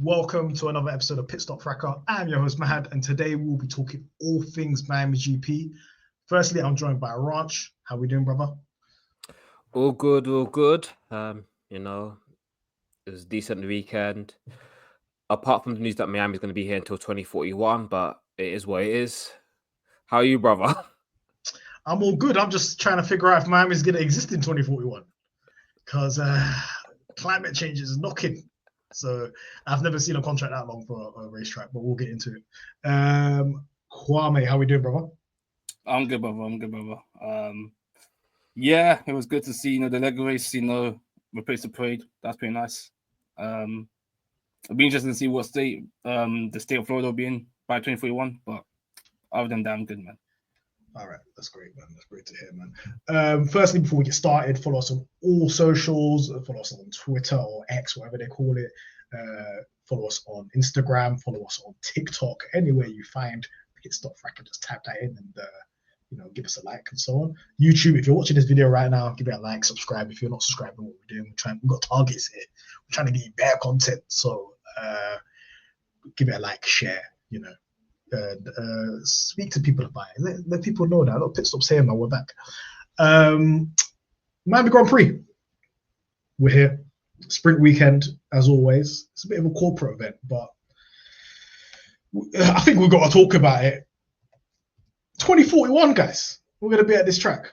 Welcome to another episode of Pitstop Fracas. I'm your host, Mahad, and today we'll be talking all things Miami GP. Firstly, I'm joined by Ranch. How we doing, brother? All good, all good. It was a decent weekend. Apart from the news that Miami's going to be here until 2041, but it is what it is. How are you, brother? I'm all good. I'm just trying to figure out if Miami's going to exist in 2041 because climate change is knocking. So I've never seen a contract that long for a racetrack, but we'll get into it. Kwame, how we doing, brother? I'm good, brother. Yeah, it was good to see, the leg race, replace the parade. That's pretty nice. It'll be interesting to see what state the state of Florida will be in by 2041. But other than that, I'm good, man. All right, that's great, man. That's great to hear, man. Firstly, before we get started, follow us on all socials. Follow us on Twitter or X, whatever they call it. Follow us on Instagram. Follow us on TikTok. Anywhere you find Pitstop Fracas, just type that in and give us a like and so on. YouTube, if you're watching this video right now, give it a like, subscribe. If you're not subscribing, what we're doing, we've got targets here. We're trying to get you better content, so give it a like, share, speak to people about it. Let people know that. Look, Pitstop's here, man. We're back. Miami Grand Prix. We're here. Sprint weekend, as always. It's a bit of a corporate event, but I think we've got to talk about it. 2041, guys. We're going to be at this track.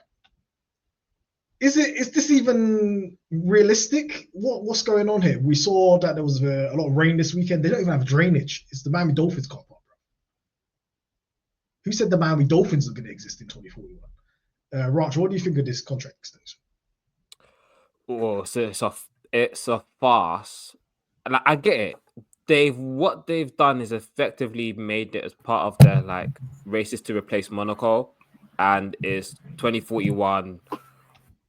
Is this even realistic? What's going on here? We saw that there was a lot of rain this weekend. They don't even have drainage. It's the Miami Dolphins car park. Who said the Miami Dolphins are going to exist in 2041? Raj, what do you think of this contract extension? Oh, so it's a farce. And I get it. What they've done is effectively made it as part of their races to replace Monaco, and is 2041.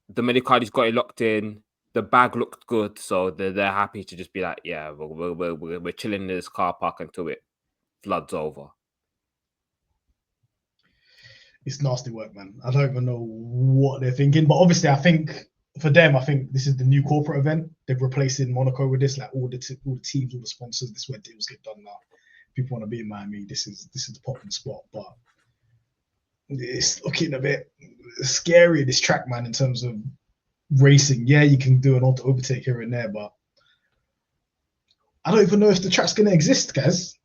The Medicali's got it locked in. The bag looked good, so they're happy to just be like, yeah, we're chilling in this car park until it floods over. It's nasty work, man. I don't even know what they're thinking, but obviously, I think for them, this is the new corporate event. They're replacing Monaco with this, all the teams, all the sponsors. This is where deals get done now. People want to be in Miami. This is the popping spot, but it's looking a bit scary, this track, man, in terms of racing. Yeah, you can do an overtake here and there, but I don't even know if the track's going to exist, guys.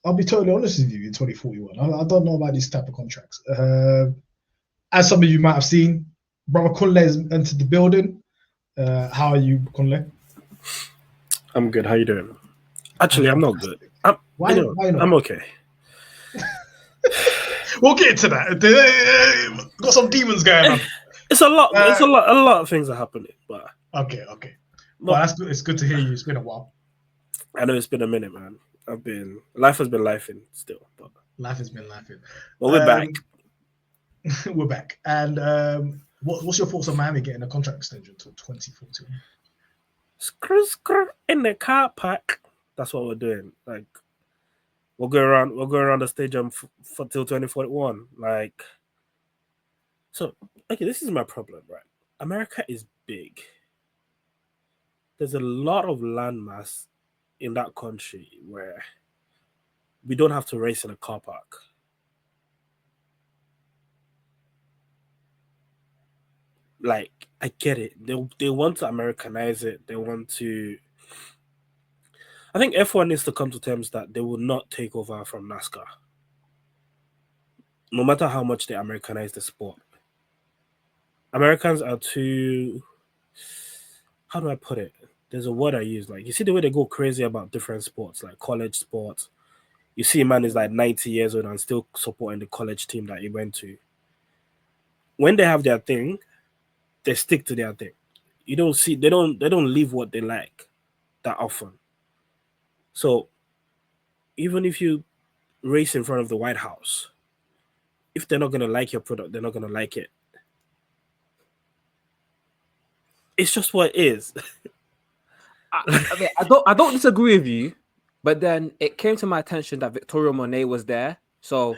I'll be totally honest with you in 2041. I don't know about these type of contracts. As some of you might have seen, brother Kunle has entered the building. How are you, Kunle? I'm good. How you doing? Actually, I'm not good. Why not? I'm okay. We'll get into that. Got some demons going on. It's a lot. It's a lot of things are happening. But okay. Well, that's good. It's good to hear you. It's been a while. I know it's been a minute, man. Life has been lifing still, but life has been lifing. Well, we're back. We're back. And what's your thoughts on Miami getting a contract extension until 2014? Screw in the car park. That's what we're doing. We'll go around the stadium for till 2041. This is my problem, right? America is big. There's a lot of landmass in that country where we don't have to race in a car park. I get it. They want to Americanize it. They want to. I think F1 needs to come to terms that they will not take over from NASCAR. No matter how much they Americanize the sport. Americans are too. How do I put it? There's a word I use. You see the way they go crazy about different sports, like college sports. You see a man is 90 years old and still supporting the college team that he went to. When they have their thing, they stick to their thing. You don't see they don't leave what they like that often. So even if you race in front of the White House, if they're not gonna like your product, they're not gonna like it. It's just what it is. I don't disagree with you, but then it came to my attention that Victoria Monet was there. So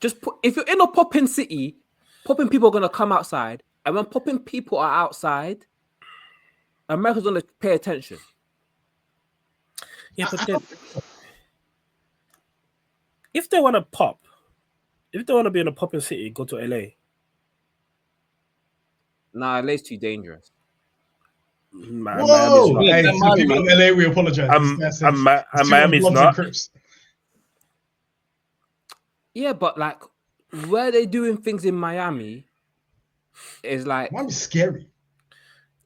if you're in a popping city, popping people are gonna come outside, and when popping people are outside, America's gonna pay attention. Yeah, but then if they want to pop, if they want to be in a popping city, go to LA. Nah, LA's too dangerous. Miami's Whoa! not. Hey, to the people of LA, we apologize. This guy said it's too Miami's much Bloods not. and Crips. Yeah, but like where they doing things in Miami is like Miami's scary.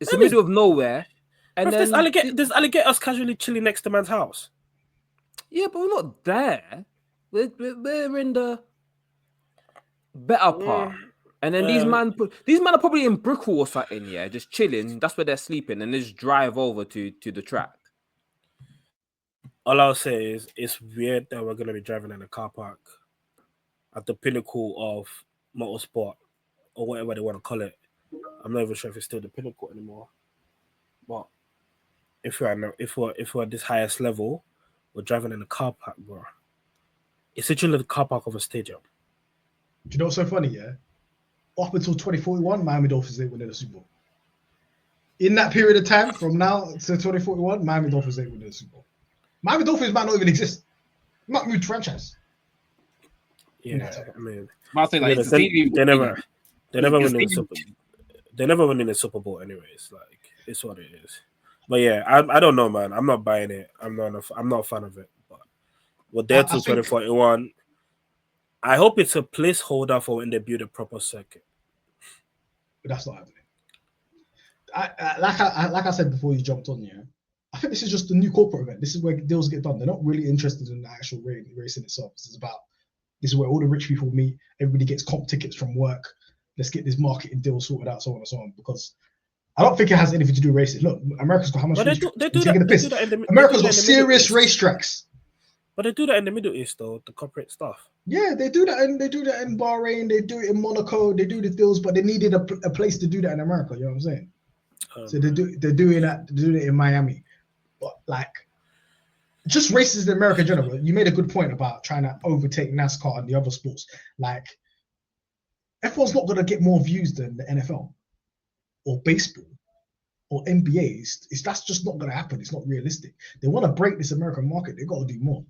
it's the middle of nowhere. And Bruv, then there's alligators casually chilling next to man's house. yeah, but we're not there. We're in the better part. And then these men are probably in Brickell or something, yeah, just chilling. That's where they're sleeping, and they just drive over to the track. All I'll say is it's weird that we're gonna be driving in a car park at the pinnacle of motorsport or whatever they want to call it. I'm not even sure if it's still the pinnacle anymore. But if we're at this highest level, we're driving in a car park, bro. It's literally the car park of a stadium. Do you know what's so funny? Yeah, up until 2041, Miami Dolphins ain't winning the Super Bowl. In that period of time, from now to 2041, Miami Dolphins ain't winning the Super Bowl. Miami Dolphins might not even exist. Might move to franchise. Yeah, I mean, they never win in the Super Bowl anyways. Like it's what it is. But yeah, I don't know, man. I'm not buying it. I'm not a fan of it. But we're there till 2041. I hope it's a placeholder for when they build a proper circuit. But that's not happening. Like I said before you jumped on, yeah. I think this is just a new corporate event. This is where deals get done. They're not really interested in the actual racing itself. This is where all the rich people meet. Everybody gets comp tickets from work. Let's get this marketing deal sorted out, so on and so on. Because I don't think it has anything to do with racing. Look, America's got how much? America's got serious racetracks. But they do that in the Middle East, though, the corporate stuff. Yeah, they do that in Bahrain. They do it in Monaco. They do the deals, but they needed a place to do that in America. You know what I'm saying? So they're doing it in Miami. But like, just races in America in general. You made a good point about trying to overtake NASCAR and the other sports. Like, F1's not gonna get more views than the NFL or baseball or NBA. That's just not gonna happen. It's not realistic. They want to break this American market. They got to do more.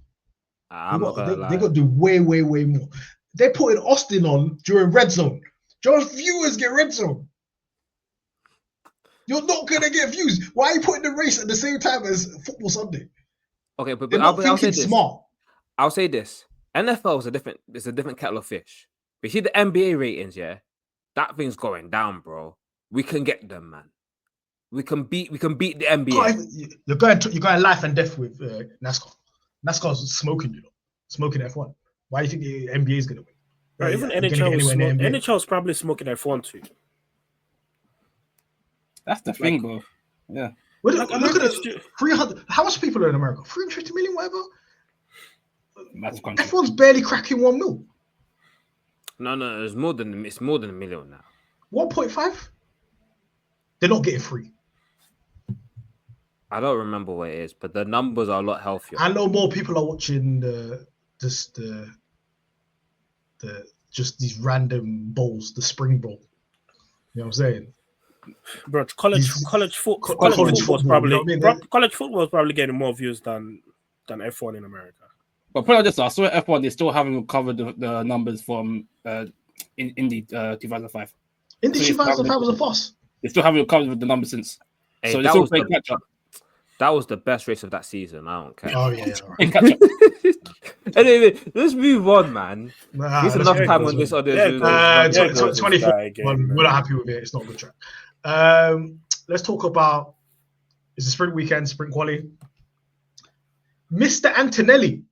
They got to do way more. They put in Austin on during Red Zone. Just viewers get Red Zone. You're not gonna get views. Why are you putting the race at the same time as Football Sunday? Okay, but I'll say this. Smart. I'll say this. NFL is a different kettle of fish. But you see the NBA ratings, yeah, that thing's going down, bro. We can get them, man. We can beat the NBA. You're going life and death with NASCAR. NASCAR's smoking, smoking F1. Why do you think the NBA is gonna win? Right, even NHL is probably smoking F1 too. That's the thing, bro. Yeah. Look at it. 300. How much people are in America? 350 million, whatever. F1's barely cracking 1 mil. No, it's more than $1 million now. 1.5. They're not getting free. I don't remember what it is, but the numbers are a lot healthier. I know more people are watching just these random bowls, the spring bowl. You know what I'm saying? Bro, college football was probably getting more views than F1 in America. But probably just I saw F1, they still haven't recovered the numbers from Indy 2005. Indy 2005 was a fuss. They still haven't recovered the numbers since. Hey, so they still play catch up. That was the best race of that season. I don't care. Oh yeah. Catch up. Anyway, let's move on, man. There's enough time on this. 24. We're not happy with it. It's not a good track. Let's talk about. It's a sprint weekend, sprint quali. Mr. Antonelli,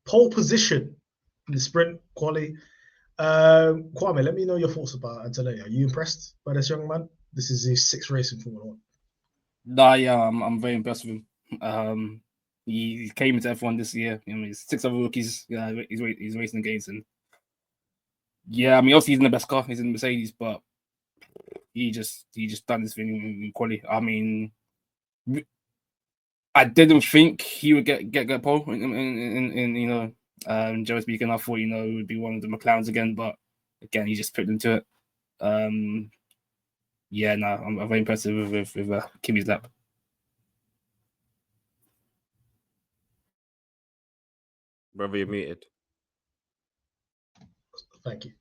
pole position in the sprint quali. Kwame, let me know your thoughts about Antonelli. Are you impressed by this young man? This is his 6th race in Formula 1. Nah, yeah, I'm very impressed with him. He came into F1 this year. I mean, he's 6 other rookies. Yeah, he's racing against, and yeah, I mean, obviously he's in the best car. He's in the Mercedes, but he just done this thing in quali. I mean, I didn't think he would get pole in Joe speaking. I thought it would be one of the McLarens again, but again he just picked into it. Yeah, no, I'm very impressed with Kimi's lap. Brother, you're muted. Thank you.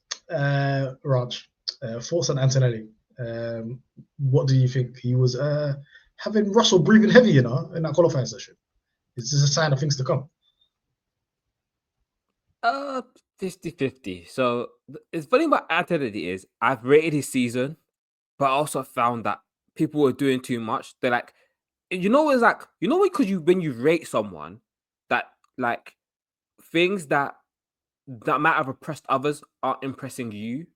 Raj, thoughts on Antonelli? What do you think? He was having Russell breathing heavy, in that qualifying session. Is this a sign of things to come? 50-50. So it's funny about Antonelli is I've rated his season, but I also found that people were doing too much. They're like, it's like, because when you rate someone, that like things that might have impressed others aren't impressing you.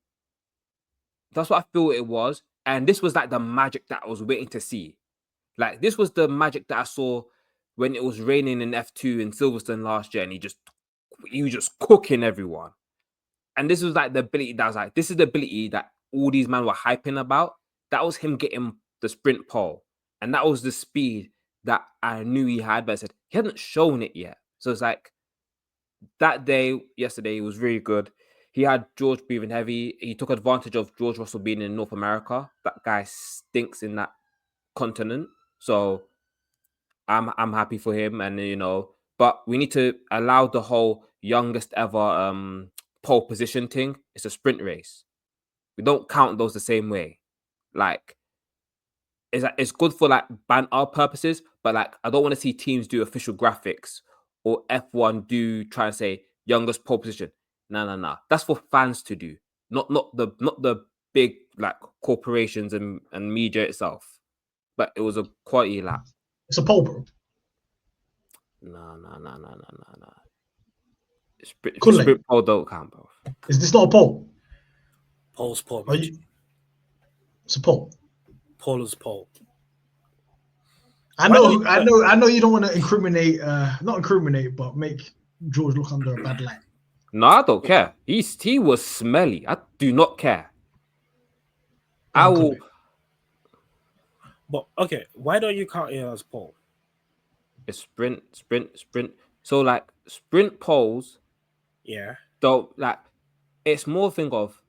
That's what I feel it was. And this was like the magic that I was waiting to see. Like, this was the magic that I saw when it was raining in F2 in Silverstone last year, and he was just cooking everyone. And this was like the ability that I was like, this is the ability that all these men were hyping about. That was him getting the sprint pole. And that was the speed that I knew he had, but I said, he hadn't shown it yet. So it's like, that day, yesterday, was really good. He had George breathing heavy. He took advantage of George Russell being in North America. That guy stinks in that continent. So I'm happy for him. And, but we need to allow the whole youngest ever pole position thing. It's a sprint race. We don't count those the same way. Like, it's good for like banter purposes, but like I don't want to see teams do official graphics or F1 try and say youngest pole position. No. That's for fans to do, not the big like corporations and media itself. But it was a quality lap. It's a pole, bro. No. Kunle. Sprint pole don't count, bro. Is this not a pole? Pole's pole. It's a pole. Pole is pole. I know you don't want to incriminate, not incriminate, but make George look under a bad light. No, I don't care. He was smelly. I do not care. I will. But okay, why don't you count it as pole? It's sprint. So like sprint poles, Yeah. don't like. It's more thing of.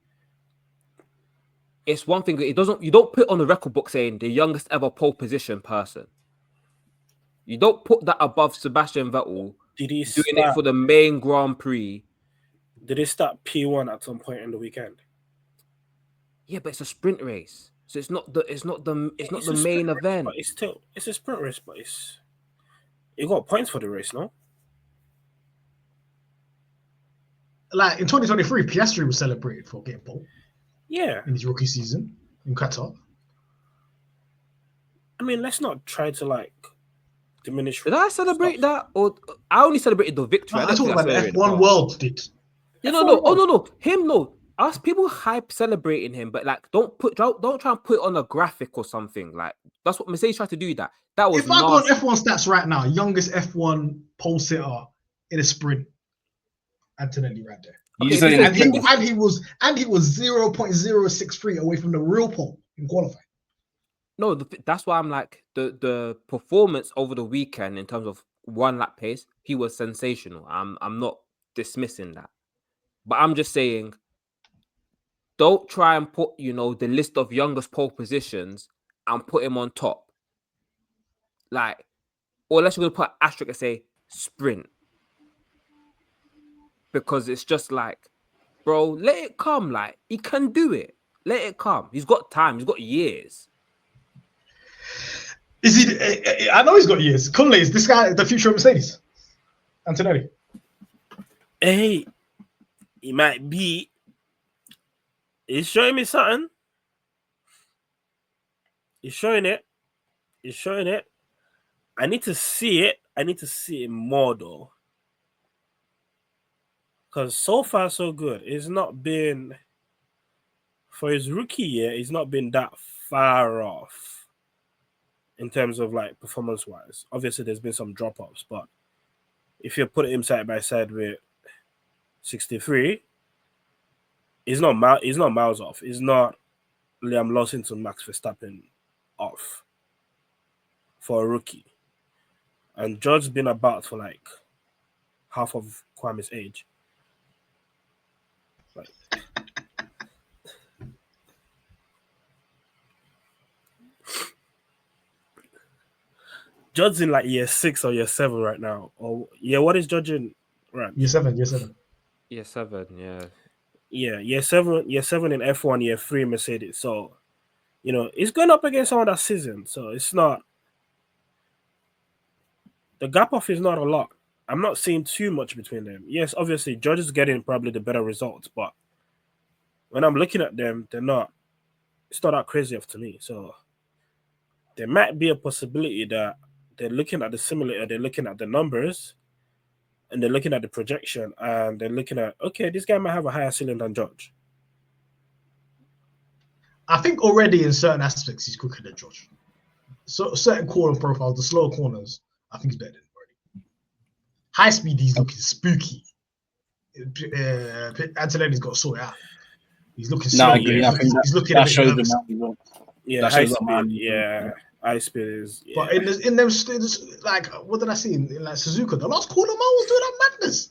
It's one thing. You don't put on the record book saying the youngest ever pole position person. You don't put that above Sebastian Vettel doing it for the main Grand Prix. Did he start P1 at some point in the weekend? Yeah, but it's a sprint race, so it's not the main event. But it's a sprint race, but you got points for the race, no? Like in 2023, Piastri was celebrated for getting pole. Yeah. In his rookie season in Qatar. I mean, let's not try to like diminish. Did I celebrate that, or I only celebrated the victory? No, I talking about the F1 world did. No. Him, no. Us people hype celebrating him, but like don't try and put it on a graphic or something. Like that's what Mercedes tried to do. That was. If I go on F1 stats right now, youngest F1 pole sitter in a sprint, Antonelli right there. Okay, and he was 0.063 away from the real pole in qualifying. No, that's why I'm like the performance over the weekend in terms of one lap pace, he was sensational. I'm not dismissing that, but I'm just saying, don't try and put the list of youngest pole positions and put him on top. Like, or unless you're gonna put an asterisk and say sprint, because it's just like, bro, let it come. Like, he can do it. Let it come. He's got time. He's got years. Is he? I know he's got years. Kunle, is this guy the future of Mercedes? Antonelli. Hey, he might be. He's showing me something. He's showing it. I need to see it. I need to see it more though. Because so far, so good. It's not been, for his rookie year, he's not been that far off in terms of like performance-wise. Obviously, there's been some drop-offs, but if you put him side by side with 63, he's not miles off. He's not Liam Lawson to Max Verstappen off for a rookie. And George's been about for like half of Kwame's age. Like, George's in like year 6 or year 7 right now. Or yeah, what is George in? Right. Year 7, year 7. Year 7, yeah. Yeah, year 7 in F1, year 3 in Mercedes. So, it's going up against someone that's seasoned. So it's not, the gap off is not a lot. I'm not seeing too much between them. Yes, obviously, George is getting probably the better results, but when I'm looking at them, it's not that crazy off to me. So there might be a possibility that they're looking at the simulator, they're looking at the numbers, and they're looking at the projection, and they're looking at, okay, this guy might have a higher ceiling than George. I think already in certain aspects he's quicker than George. So certain corner profiles, the slower corners, I think he's better than him already. High speed, he's looking spooky. Antonelli's got to sort it out. He's looking slow. No, I agree. He's looking that a bit shows nervous. the Yeah, that high shows speed. that Yeah, high speed is. Yeah. But in them, like, what did I see in like Suzuka? The last corner man was doing that madness.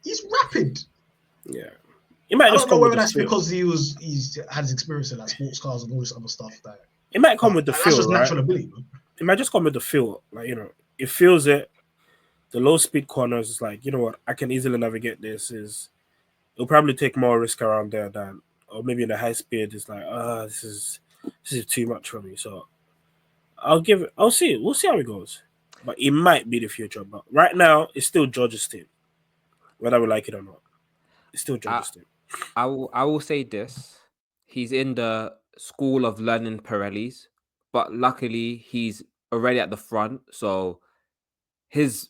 He's rapid. Yeah, he might I just don't know come whether with that's the feel. because he's had his experience in like sports cars and all this other stuff. That It might come with the that's feel, just right? natural ability, man. It might just come with the feel. Like, it feels it. The low speed corners is like, you know what, I can easily navigate this. It'll probably take more risk around there than, or maybe in the high speed, it's like, this is too much for me. So I'll see. We'll see how it goes. But it might be the future. But right now, it's still Georgia's team, whether we like it or not. It's still Georgia's team. I will say this. He's in the school of learning Pirellis, but luckily he's already at the front. So he's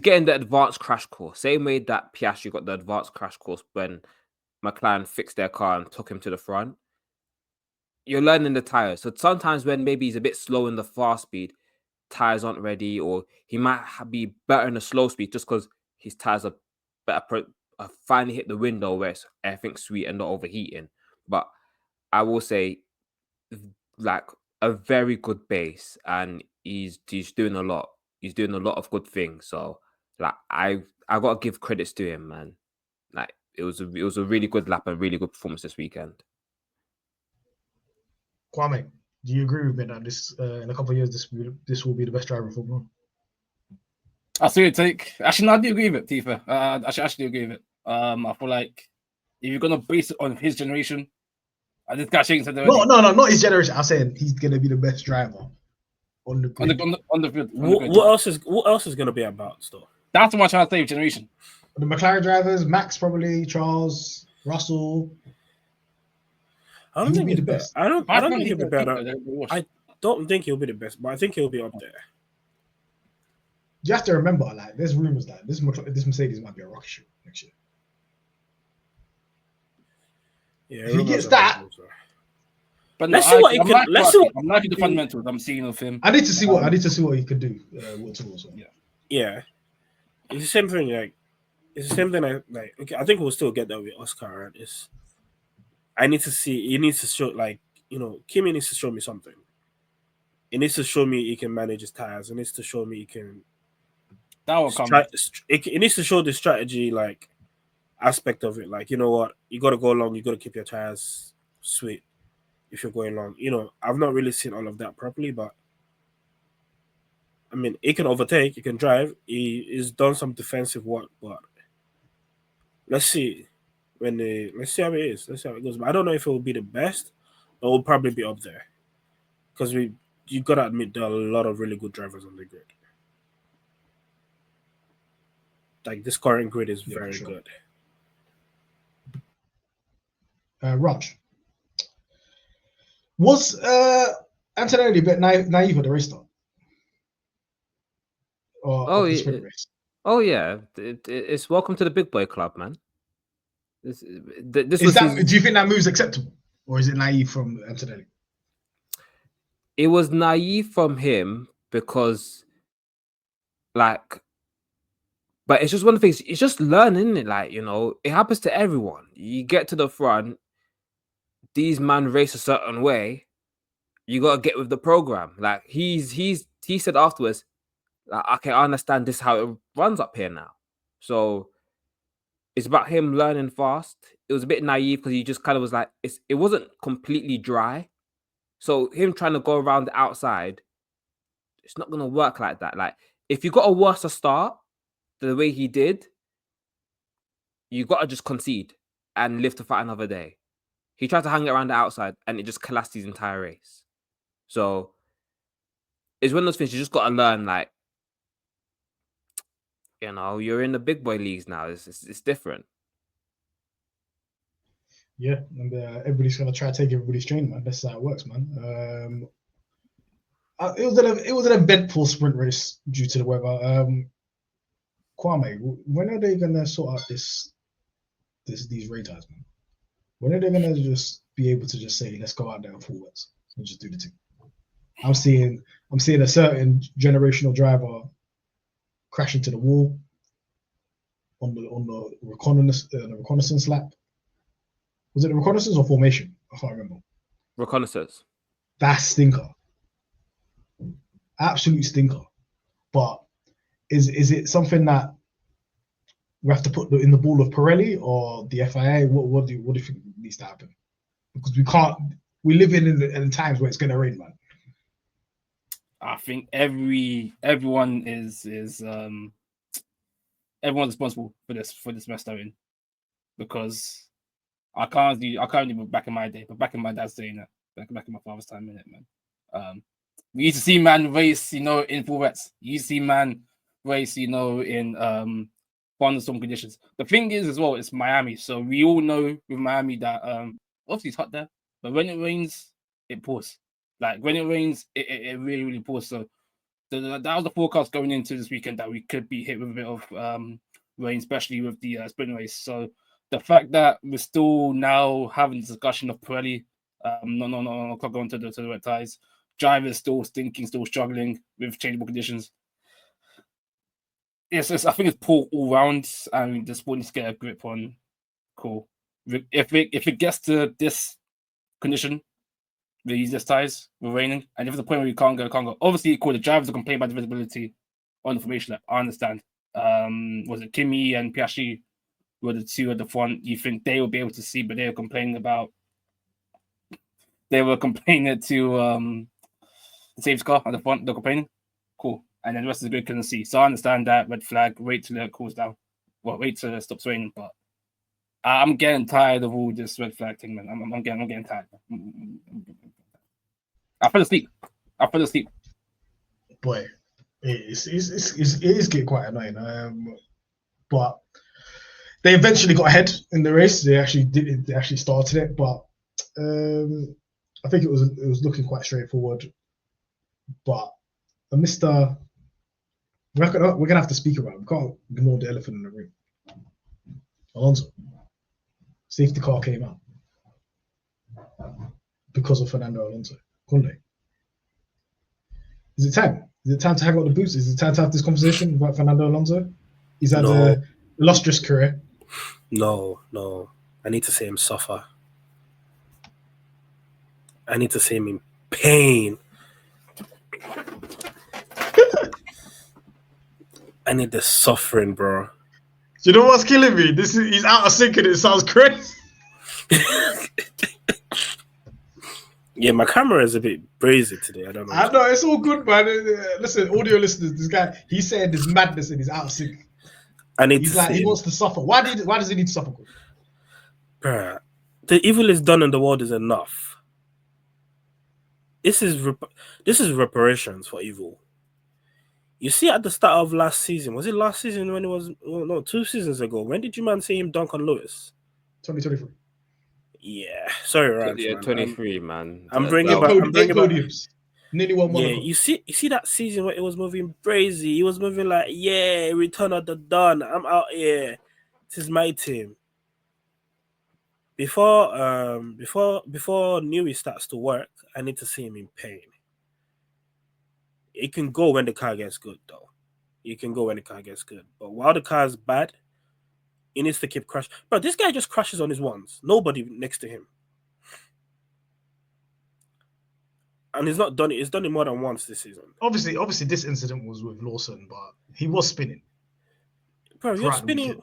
getting the advanced crash course. Same way that Piastri got the advanced crash course when McLaren fixed their car and took him to the front. You're learning the tires. So sometimes when maybe he's a bit slow in the fast speed, tires aren't ready, or he might be better in the slow speed just because his tires are better. Finally hit the window where it's everything's sweet and not overheating. But I will say, like, a very good base, and he's doing a lot. He's doing a lot of good things. So, like, I gotta give credits to him, man. Like, it was a really good lap and really good performance this weekend. Kwame, do you agree with me that this in a couple of years this will be the best driver in Formula 1? I see your take. Actually, no, I do agree with it, Tifa. I actually agree with it. I feel like if you're gonna base it on his generation, this guy shaking said No, not his generation. I'm saying he's gonna be the best driver on the grid. on the field. What else is gonna be about stuff? That's what I'm trying to say. Generation. The McLaren drivers, Max probably, Charles, Russell. I don't think he's the best. I don't think he'll be better. I don't think he'll be the best, but I think he'll be up there. You have to remember, like, there's rumors that this Mercedes might be a rocket ship next year. Yeah, if he gets that. But let's see what he can. I'm liking the fundamentals I'm seeing of him. I need to see what he can do. Yeah, it's the same thing. Like, it's the same thing. Okay, I think we'll still get that with Oscar. Right? I need to see. He needs to show, like, Kimi needs to show me something. He needs to show me he can manage his tires. He needs to show me he can. That will come. He needs to show the strategy, like, aspect of it. Like, you know what, you got to go long. You got to keep your tires sweet if you're going long. I've not really seen all of that properly, but I mean, he can overtake. He can drive. He's done some defensive work, but let's see. Let's see how it is. Let's see how it goes. But I don't know if it will be the best, but it will probably be up there. Because you gotta admit there are a lot of really good drivers on the grid. Like, this current grid is very good. Raj, was Antonelli a bit naive at the race start? Oh yeah, it's welcome to the big boy club, man. This was. Do you think that move's acceptable, or is it naive from Antonelli? It was naive from him because, like, but it's just one of the things. It's just learning, it? Like, it happens to everyone. You get to the front, these man race a certain way. You gotta get with the program. Like, he said afterwards, like, okay, I understand this is how it runs up here now. So it's about him learning fast. It was a bit naive because he just kind of was like, it wasn't completely dry. So him trying to go around the outside, it's not going to work like that. Like, if you got a worse start the way he did, you got to just concede and live to fight another day. He tried to hang it around the outside and it just collapsed his entire race. So it's one of those things you just got to learn, like, you know, you're in the big boy leagues now. It's different. Yeah, and everybody's gonna try to take everybody's train, man. That's how it works, man. It was an eventful sprint race due to the weather. Kwame, when are they gonna sort out these radars, man? When are they gonna just be able to just say, let's go out there and forwards and just do the thing? I'm seeing a certain generational driver crash into the wall on the reconnaissance lap. Was it the reconnaissance or formation? I can't remember. Reconnaissance. That stinker. Absolute stinker. But is it something that we have to put in the ball of Pirelli or the FIA? What do you think needs to happen? Because we live in times where it's gonna rain, man. I think everyone is everyone's responsible for this mess they're in, because I can't do back in my day, but back in my dad's day, back in my father's time, man. We used to see man race, in full wets. You used to see man race, in thunderstorm conditions. The thing is, as well, it's Miami, so we all know with Miami that obviously it's hot there, but when it rains, it pours. Like when it rains, it really, really pours. So that was the forecast going into this weekend, that we could be hit with a bit of rain, especially with the sprint race. So the fact that we're still now having the discussion of Pirelli, no, going to the wet tires, drivers still stinking, still struggling with changeable conditions. I think it's poor all round, and the sport needs to get a grip on. Cool. If it gets to this condition, the easiest tires were raining, and if it's a point where we can't go. Obviously, cool. The drivers are complaining about the visibility on the formation lap. I understand. Was it Kimi and Piastri were the two at the front? You think they will be able to see, but they were complaining to the safety car at the front. They're complaining. Cool. And then the rest of the grid couldn't see. So I understand that. Red flag. Wait till it cools down. Well, wait till it stops raining. But I'm getting tired of all this red flag thing, man. I'm getting tired. I fell asleep. Boy, it is getting quite annoying. But they eventually got ahead in the race. They actually started it, but I think it was looking quite straightforward. But Mr. We're gonna have to speak about it. We can't ignore the elephant in the room. Alonso. Safety car came out because of Fernando Alonso. Kunle. Is it time? Is it time to hang out the boots? Is it time to have this conversation about Fernando Alonso? He's had a illustrious career. No. I need to see him suffer. I need to see him in pain. I need the suffering, bro. You know what's killing me? He's out of sync and it sounds crazy. Yeah, my camera is a bit brazy today. I don't know. I know, it's all good, man. Listen, audio listeners, this guy, he's saying this madness and he's out of sync. He wants to suffer. Why does he need to suffer? Bruh, the evil is done in the world is enough. This is reparations for evil. You see, at the start of last season, was it last season when it was? Well, no, 2 seasons ago. When did you man see him dunk on Lewis? 2023. Yeah, sorry, Ryan. Yeah, 23, man. I'm bringing back. Podiums. Nearly won one. Yeah, you see that season where it was moving crazy. He was moving like, yeah, return of the dawn. I'm out here. This is my team. Before Newey starts to work, I need to see him in pain. It can go when the car gets good, though. But while the car is bad, he needs to keep crashing. But this guy just crashes on his ones. Nobody next to him. And he's not done it. He's done it more than once this season. Obviously, this incident was with Lawson, but he was spinning. Bro, you're spinning.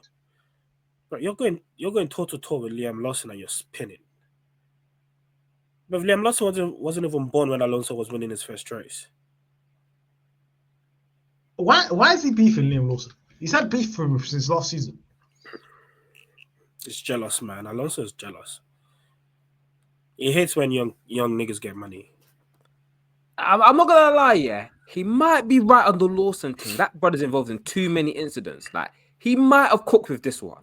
Bro, you're going toe to toe with Liam Lawson and you're spinning. But Liam Lawson wasn't even born when Alonso was winning his first race. Why is he beefing Liam Lawson? He's had beef for him since last season. It's jealous, man. Alonso is jealous. He hates when young niggas get money. I'm not gonna lie, yeah. He might be right on the Lawson thing. That brother's involved in too many incidents. Like he might have cooked with this one.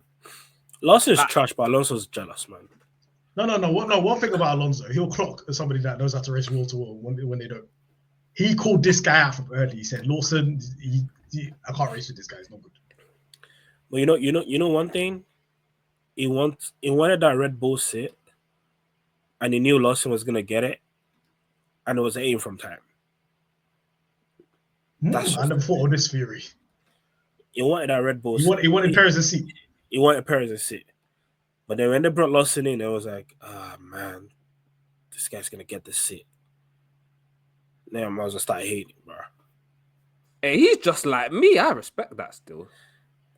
Lawson is trash, but Alonso's jealous, man. No. One thing about Alonso, he'll clock as somebody that knows how to race wall to wall when they don't. He called this guy out from early. He said, Lawson, I can't race with this guy. It's not good. But you know one thing? He wanted that Red Bull sit, and he knew Lawson was gonna get it, and it was aim from time. I never thought of this theory. He wanted that Red Bull. He wanted Perez to seat. He wanted Perez to sit. But then when they brought Lawson in, it was like, man, this guy's gonna get the seat. Then I might as well start hating, bro. Hey, he's just like me. I respect that still.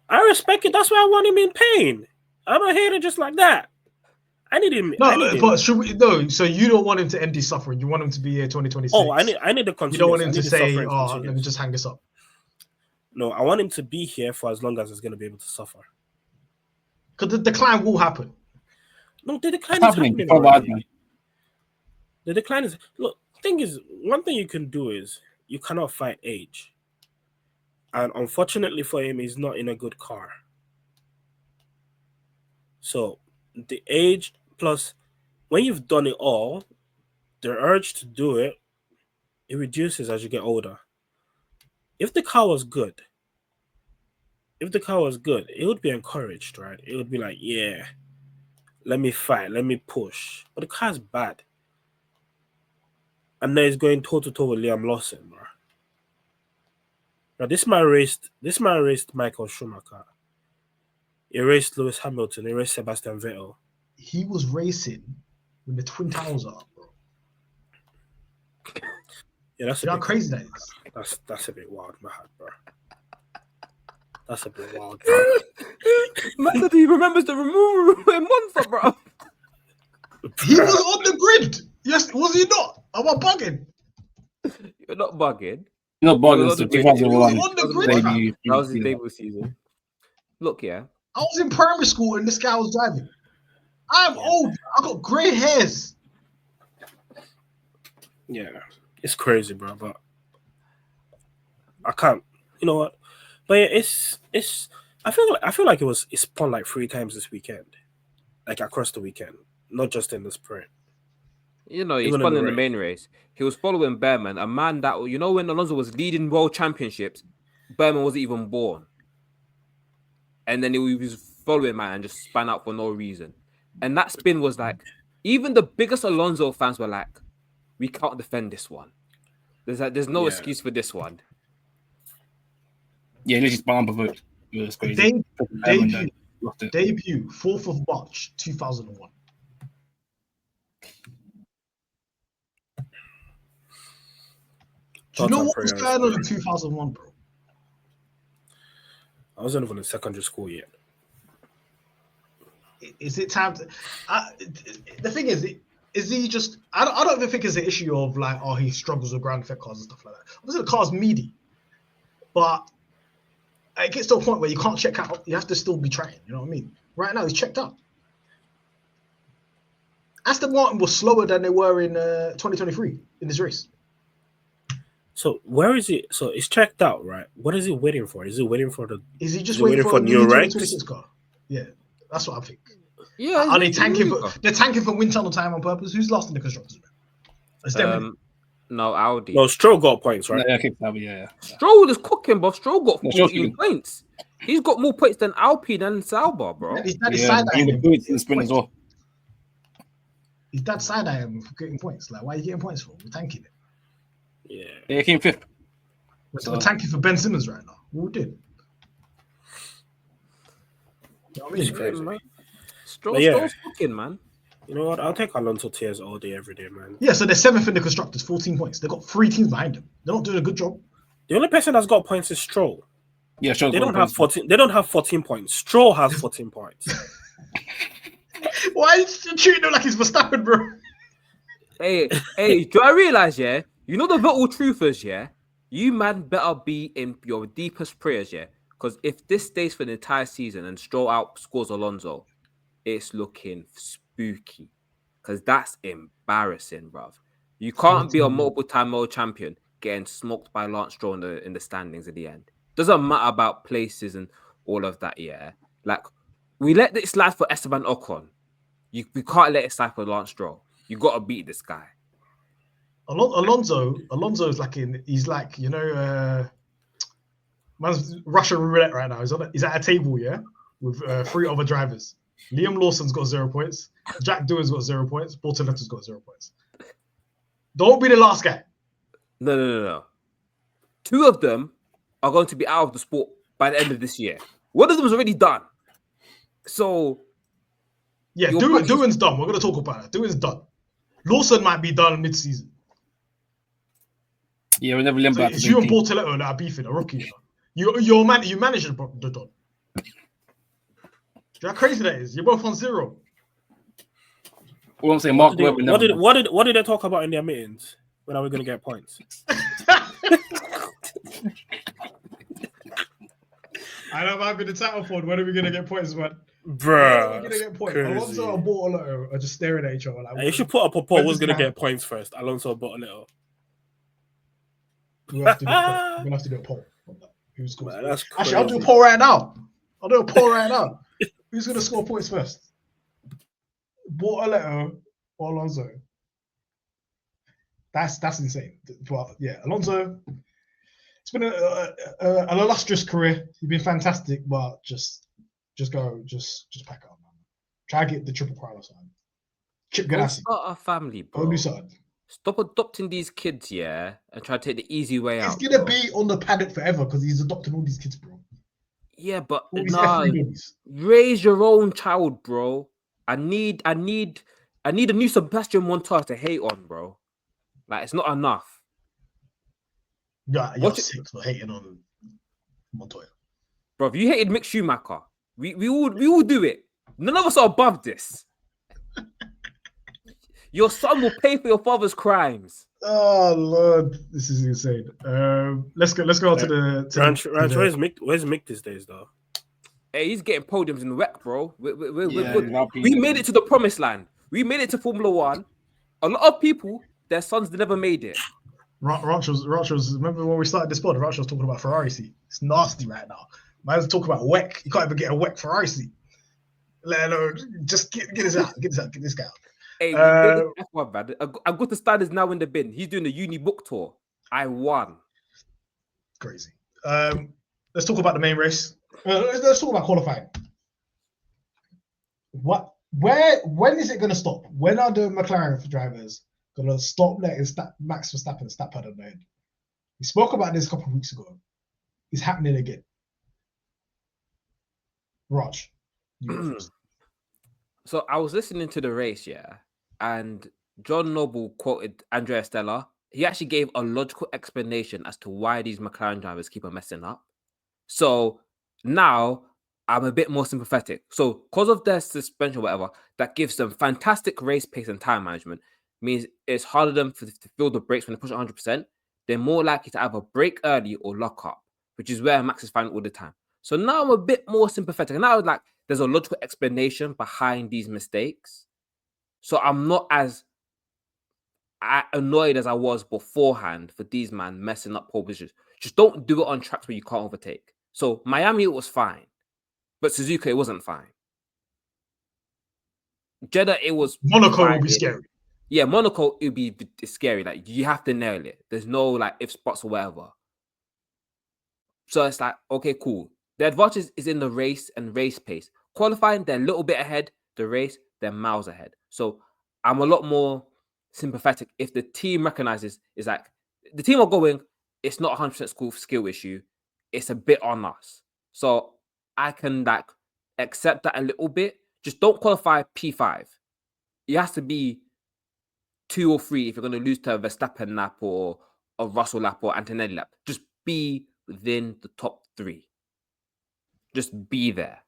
I respect it. That's why I want him in pain. I'm a hater just like that. I need him. But should we? No, so you don't want him to end his suffering. You want him to be here 2026. Oh, I need to continue. You don't want him to say, let me just hang this up. No, I want him to be here for as long as he's going to be able to suffer. Because the decline will happen. No, the decline is happening already. The decline is... Look, thing is, one thing you can do is you cannot fight age. And unfortunately for him, he's not in a good car. So, the age plus... When you've done it all, the urge to do it, it reduces as you get older. If the car was good, it would be encouraged, right? It would be like, yeah, let me fight, let me push. But the car's bad. And then he's going toe-to-toe with Liam Lawson, bro. Now, this man raced Michael Schumacher. He raced Lewis Hamilton. He raced Sebastian Vettel. He was racing when the Twin Towers are up, bro. Yeah, that's how crazy that is. That's a bit wild, Mahad, bro. That's a bit wild, bro. Man said he remembers the removal in Monza, bro. He was on the grid. Yes, was he not? Am I bugging? You're not bugging. You're not bugging. It's 2001. That was his debut season. Look, yeah. I was in primary school and this guy was driving. I'm old. I got grey hairs. Yeah, it's crazy, bro. But I can't. You know what? But yeah, it's. I feel like it spun like 3 times this weekend, like across the weekend, not just in the sprint. You know, he spun in the main race. He was following Behrman, a man that, you know, when Alonso was leading world championships, Behrman wasn't even born. And then he was following man and just span out for no reason. And that spin was like, even the biggest Alonso fans were like, we can't defend this one. There's no excuse for this one. Yeah, let's just bump of it. It was crazy. Debut 4th of March 2001. Do you know what was going on in 2001, bro? I wasn't even in secondary school yet. Is it time to... the thing is he just... I don't even think it's an issue of like, oh, he struggles with ground effect cars and stuff like that. Obviously, the car's meaty. But it gets to a point where you can't check out. You have to still be trying. You know what I mean? Right now, he's checked out. Aston Martin was slower than they were in 2023 in this race. So where is it? So it's checked out, right? What is he waiting for? Is he waiting for the? Is he just waiting for new ranks? Car? Yeah, that's what I think. Yeah, are they tanking for? They're tanking for wind tunnel time on purpose. Who's last in the constructors? It's them. No, Audi. No, Stroll got points, right? Yeah. Stroll is cooking, but Stroll got 14 points. He's got more points than Alpine and Sauber, bro. His dad side in the sprint as well. His dad side him for getting points. Like, why are you getting points for? We're tanking it. Yeah, he came 5th. We're tanking for Ben Simmons right now. Who did? You know what I mean? Crazy. Man. Stroll's cooking, man. You know what? I'll take Alonso tears all day, every day, man. Yeah, so they're 7th in the constructors, 14 points. They've got 3 teams behind them. They're not doing a good job. The only person that's got points is Stroll. Yeah, sure. They don't have 14. They don't have 14 points. Stroll has 14 points. Why is you treating him like he's Verstappen, bro? Hey, do I realize, yeah? You know the Vettel truthers, yeah? You man better be in your deepest prayers, yeah? Because if this stays for the entire season and Stroll outscores Alonso, it's looking spooky because that's embarrassing, bruv. You can't be a multiple-time world champion getting smoked by Lance Stroll in the standings at the end. Doesn't matter about places and all of that, yeah. Like, we let it slide for Esteban Ocon. We can't let it slide for Lance Stroll. You got to beat this guy. Alonso is like he's like, man's Russian roulette right now. He's at a table, yeah, with 3 other drivers. Liam Lawson's got 0 points. Jack Doohan's got 0 points. Bortoletta's got 0 points. Don't be the last guy. No. 2 of them are going to be out of the sport by the end of this year. One of them is already done. So, yeah, Doohan's done. We're going to talk about it. Doohan's done. Lawson might be done mid-season. Yeah, we never learned about it's you and Bortoletto that are beefing, a rookie. You manage the Don. Do you know how crazy that is? You're both on 0. All I'm saying, Mark What did they talk about in their meetings? When are we going to get points? I know I've been the title for when are we going to get points, man? Bruh. When are we going to get points? Alonso and Bortoletto are just staring at each other. Like, you should put up a poll who's going to get points first. Alonso or Bortoletto. We'll have to do a poll on that. Who's going to That's Actually, I'll do a poll right now. Who's going to score points first? Bortoletto or Alonso? That's insane. But yeah, Alonso, it's been an illustrious career. You've been fantastic, but just pack up, man. Try to get the triple crown or something. Chip Ganassi. Start a family, bro. Go do something. Stop adopting these kids, yeah, and try to take the easy way out. He's gonna be on the paddock forever because he's adopting all these kids, bro. Yeah, but nah, raise your own child, bro. I need a new Sebastian Montoya to hate on, bro. Like, it's not enough. Yeah, you're sick for hating on Montoya. Bro, if you hated Mick Schumacher, we all do it. None of us are above this. Your son will pay for your father's crimes. Oh Lord, this is insane. Let's go on to the Ranch, where's Mick these days, though? Hey, he's getting podiums in the wreck, bro. We made it to the promised land. We made it to Formula One. A lot of people, their sons never made it. Ranch was. Remember when we started this pod? Ranch was talking about Ferrari seat. It's nasty right now. Man's talking about WEC. You can't even get a WEC Ferrari seat. Let alone just get this out. Get this guy out. Hey, F1, man. I got the standards now in the bin. He's doing the uni book tour. I won. Crazy. Let's talk about the main race. Let's talk about qualifying. When is it going to stop? When are the McLaren drivers going to stop letting Max Verstappen step out of the head? We spoke about this a couple of weeks ago. It's happening again. Raj. So I was listening to the race, yeah, and John Noble quoted Andrea Stella. He actually gave a logical explanation as to why these McLaren drivers keep on messing up. So now I'm a bit more sympathetic. So because of their suspension, whatever, that gives them fantastic race pace and time management, means it's harder for them to feel the brakes when they push 100%. They're more likely to either brake early or lock up, which is where Max is finding all the time. So now I'm a bit more sympathetic. And now there's a logical explanation behind these mistakes. So I'm not as annoyed as I was beforehand for these man messing up pole positions. Just don't do it on tracks where you can't overtake. So Miami, it was fine. But Suzuka, it wasn't fine. Jeddah, it was Monaco will be scary. Yeah, Monaco, it would be scary. Like, you have to nail it. There's no, like, if spots or whatever. So it's like, okay, cool. The advantage is in the race and race pace. Qualifying, they're a little bit ahead. The race, they're miles ahead. So I'm a lot more sympathetic if the team recognizes is like the team are going, it's not 100% skill issue. It's a bit on us. So I can like accept that a little bit. Just don't qualify P5. It has to be 2 or 3 if you're going to lose to a Verstappen lap or a Russell lap or Antonelli lap. Just be within the top 3. Just be there.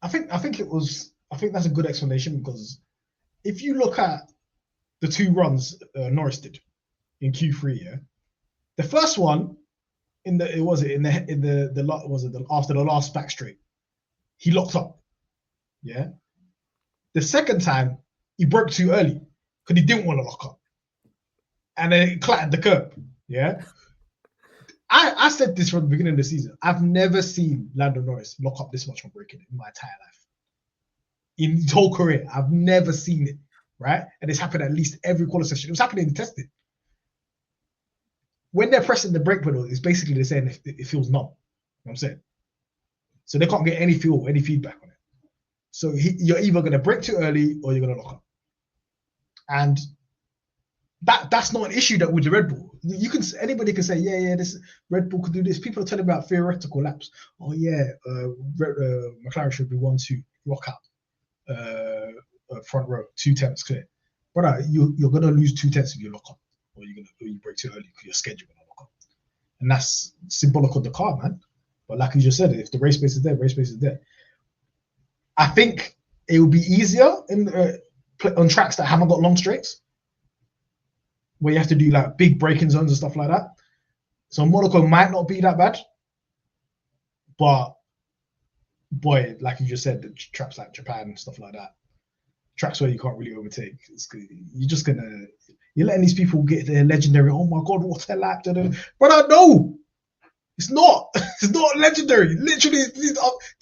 I think that's a good explanation because if you look at the 2 runs Norris did in Q3, yeah, the first one after the last back straight, he locked up, yeah. The second time, he broke too early because he didn't want to lock up. And then it clattered the curb. Yeah. I said this from the beginning of the season. I've never seen Lando Norris lock up this much from braking in my entire life. In his whole career, I've never seen it, right? And it's happened at least every qualifying session. It was happening in testing. When they're pressing the brake pedal, it's basically they're saying it feels numb. You know what I'm saying? So they can't get any feedback on it. So you're either going to brake too early or you're going to lock up. And that's not an issue that with the Red Bull. Anybody can say, yeah, this Red Bull could do this. People are telling about theoretical laps. Oh yeah, McLaren should be 1-2, rock out, front row, 2 tenths clear. Brother, you're gonna lose 2 tenths if you lock up, or you brake too early because your schedule gonna lock up, and that's symbolic of the car, man. But like you just said, if the race space is there, race space is there. I think it will be easier on tracks that haven't got long straights, where you have to do like big braking zones and stuff like that. So Monaco might not be that bad, but boy, like you just said, the tracks like Japan and stuff like that, tracks where you can't really overtake, you're letting these people get their legendary, oh my God, what's their lap? But no, it's not. It's not legendary. Literally,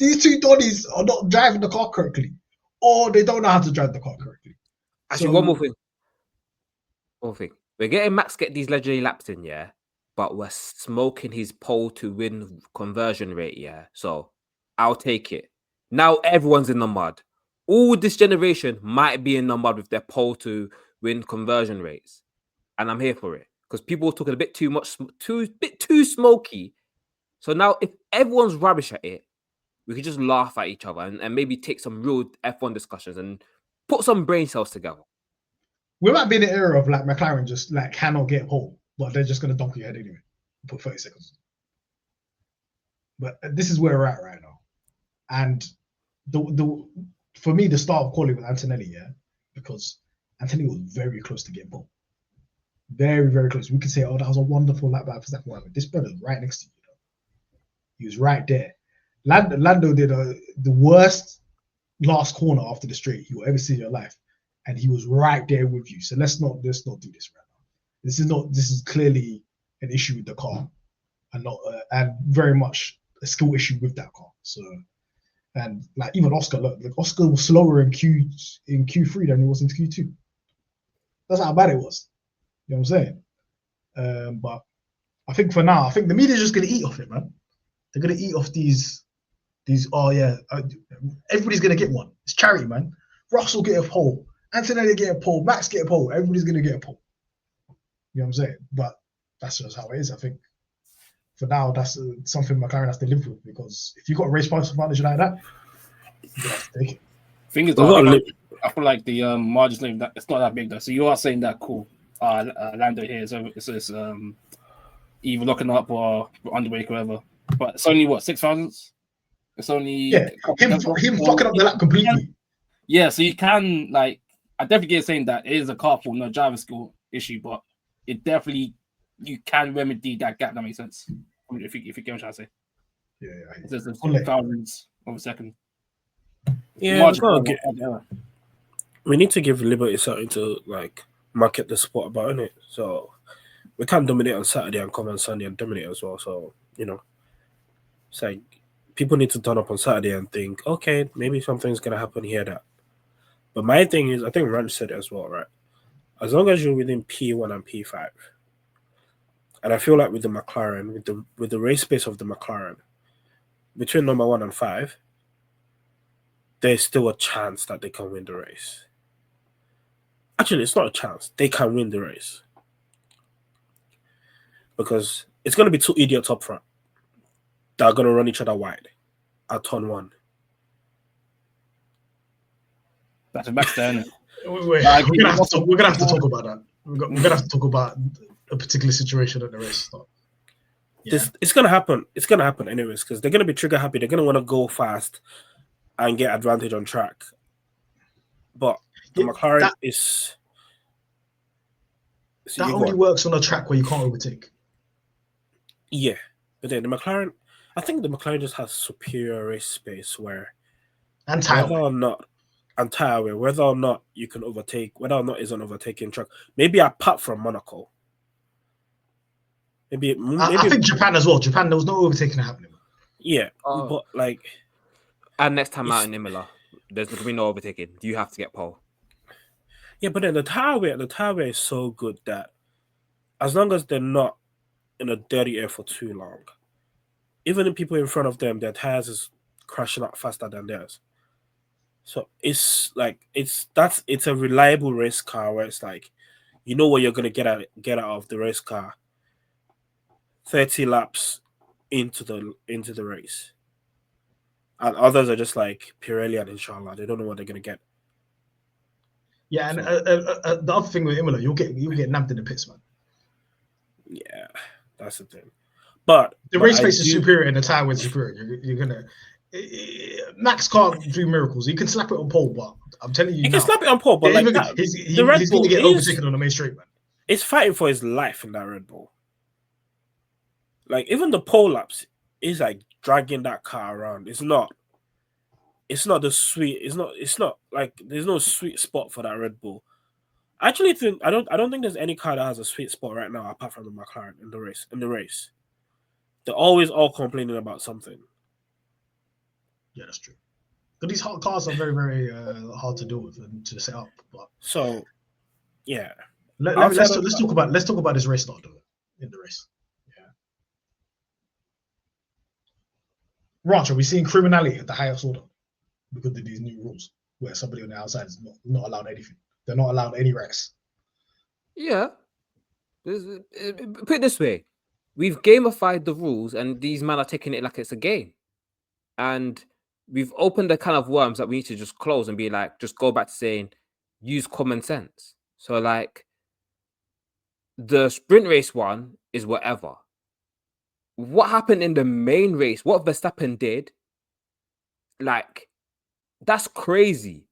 these 2 Donnies are not driving the car correctly, or they don't know how to drive the car correctly. Actually, one more thing. We're getting Max get these legendary laps in, yeah, but we're smoking his pole to win conversion rate, yeah. So I'll take it. Now everyone's in the mud. All this generation might be in the mud with their pole to win conversion rates, and I'm here for it because people are talking a bit too much, too smoky. So now, if everyone's rubbish at it, we could just laugh at each other and maybe take some real F1 discussions and put some brain cells together. We might be in the era of like McLaren just like cannot get a pole, but they're just going to dunk your head anyway. Put 30 seconds. But this is where we're at right now. And for me, the start of Quali with Antonelli, yeah, because Antonelli was very close to getting pole. Very, very close. We could say, oh, that was a wonderful lap by Verstappen. This brother's right next to you. He was right there. Lando did the worst last corner after the straight you will ever see in your life, and he was right there with you. So let's not do this right now. This is clearly an issue with the car, and not and very much a skill issue with that car. So, and like even Oscar, look, like Oscar was slower in Q3 than he was in Q2. That's how bad it was. You know what I'm saying? But I think for now, the media's just gonna eat off it, man. They're gonna eat off these. Oh yeah, everybody's gonna get one. It's charity, man. Russell get a pole, Antonelli get a pole, Max get a pole. Everybody's gonna get a pole. You know what I'm saying? But that's just how it is. I think for now, that's something McLaren has to live with, because if you got a race price advantage like that, you have to take it. Thing is, I feel like the margin it's not that big though. So you are saying that cool. Lando here, so it's either locking up or underbrake or whatever. But it's only what, 6,000s? It's only him fucking up the lap completely. Yeah, so you can I definitely get saying that it is a carpool, not driver skill issue, but it definitely you can remedy that gap. That makes sense. I mean, if you get what I'm trying to say. Yeah. It's just thousands of a second. Yeah, we need to give Liberty something to market the sport about, innit? So we can't dominate on Saturday and come on Sunday and dominate as well. So it's like people need to turn up on Saturday and think, okay, maybe something's gonna happen here, that. But my thing is, I think Ranch said it as well, right? As long as you're within P1 and P5, and I feel like with the McLaren, with the race space of the McLaren, between number 1 and 5, there's still a chance that they can win the race. Actually, it's not a chance. They can win the race. Because it's going to be 2 idiots up front that are going to run each other wide at turn 1. That's a back there, isn't it? We're gonna have to talk about that. We're gonna have to talk about a particular situation at the race start. Yeah. It's gonna happen. It's gonna happen anyways, because they're gonna be trigger happy. They're gonna want to go fast and get advantage on track. But the McLaren is that only works on a track where you can't overtake. Yeah, but then the McLaren, I think the McLaren just has superior race space where, and time, whether or not, and tyre wear, whether or not you can overtake, whether or not it's an overtaking track. Maybe apart from Monaco. Maybe I think Japan as well. Japan, there was no overtaking happening. Yeah, Oh. but like, And next time out in Imola, there's going to be no overtaking. You have to get pole. yeah, but then the tyre wear is so good that as long as they're not in a dirty air for too long, even the people in front of them, their tires is crashing out faster than theirs. So it's like it's a reliable race car where it's like, you know what you're gonna get out of the race car 30 laps into the race. And others are just like Pirelli and Inshallah. They don't know what they're gonna get. Yeah, and the other thing with Imola, you'll get nabbed in the pits, man. Yeah, that's the thing. But the race pace is superior and the tyre wear is superior. You're gonna Max can't do miracles. He can slap it on pole, but I'm telling you, he can slap it on pole, but yeah, like he's going to get overtaken on the main straight, man. It's fighting for his life in that Red Bull. Like even the pole laps, is like dragging that car around. It's not the sweet. It's not like there's no sweet spot for that Red Bull. I actually think I don't think there's any car that has a sweet spot right now apart from the McLaren in the race. They're always all complaining about something. Yeah, that's true. But these hot cars are very, very hard to deal with and to set up. But so, yeah. Let's talk about this race start in the race. Yeah. Ranch, are we seeing criminality at the highest order because of these new rules where somebody on the outside is not allowed anything? They're not allowed any wrecks. Yeah. Put it this way. We've gamified the rules and these men are taking it like it's a game. And we've opened the kind of worms that we need to just close and be like, just go back to saying, use common sense. So like the sprint race one is whatever. What happened in the main race, what Verstappen did, like, that's crazy.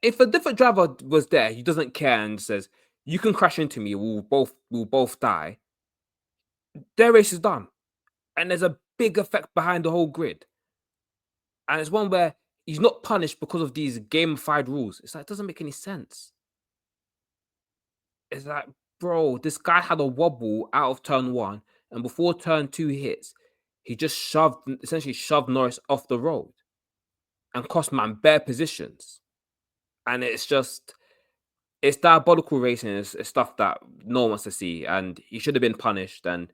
If a different driver was there, he doesn't care and says, you can crash into me, we'll both die. Their race is done. And there's a big effect behind the whole grid. And it's one where he's not punished because of these gamified rules. It's like, it doesn't make any sense. It's like, bro, this guy had a wobble out of turn 1. And before turn 2 hits, he just essentially shoved Norris off the road and cost man bare positions. And it's diabolical racing. It's stuff that no one wants to see. And he should have been punished. And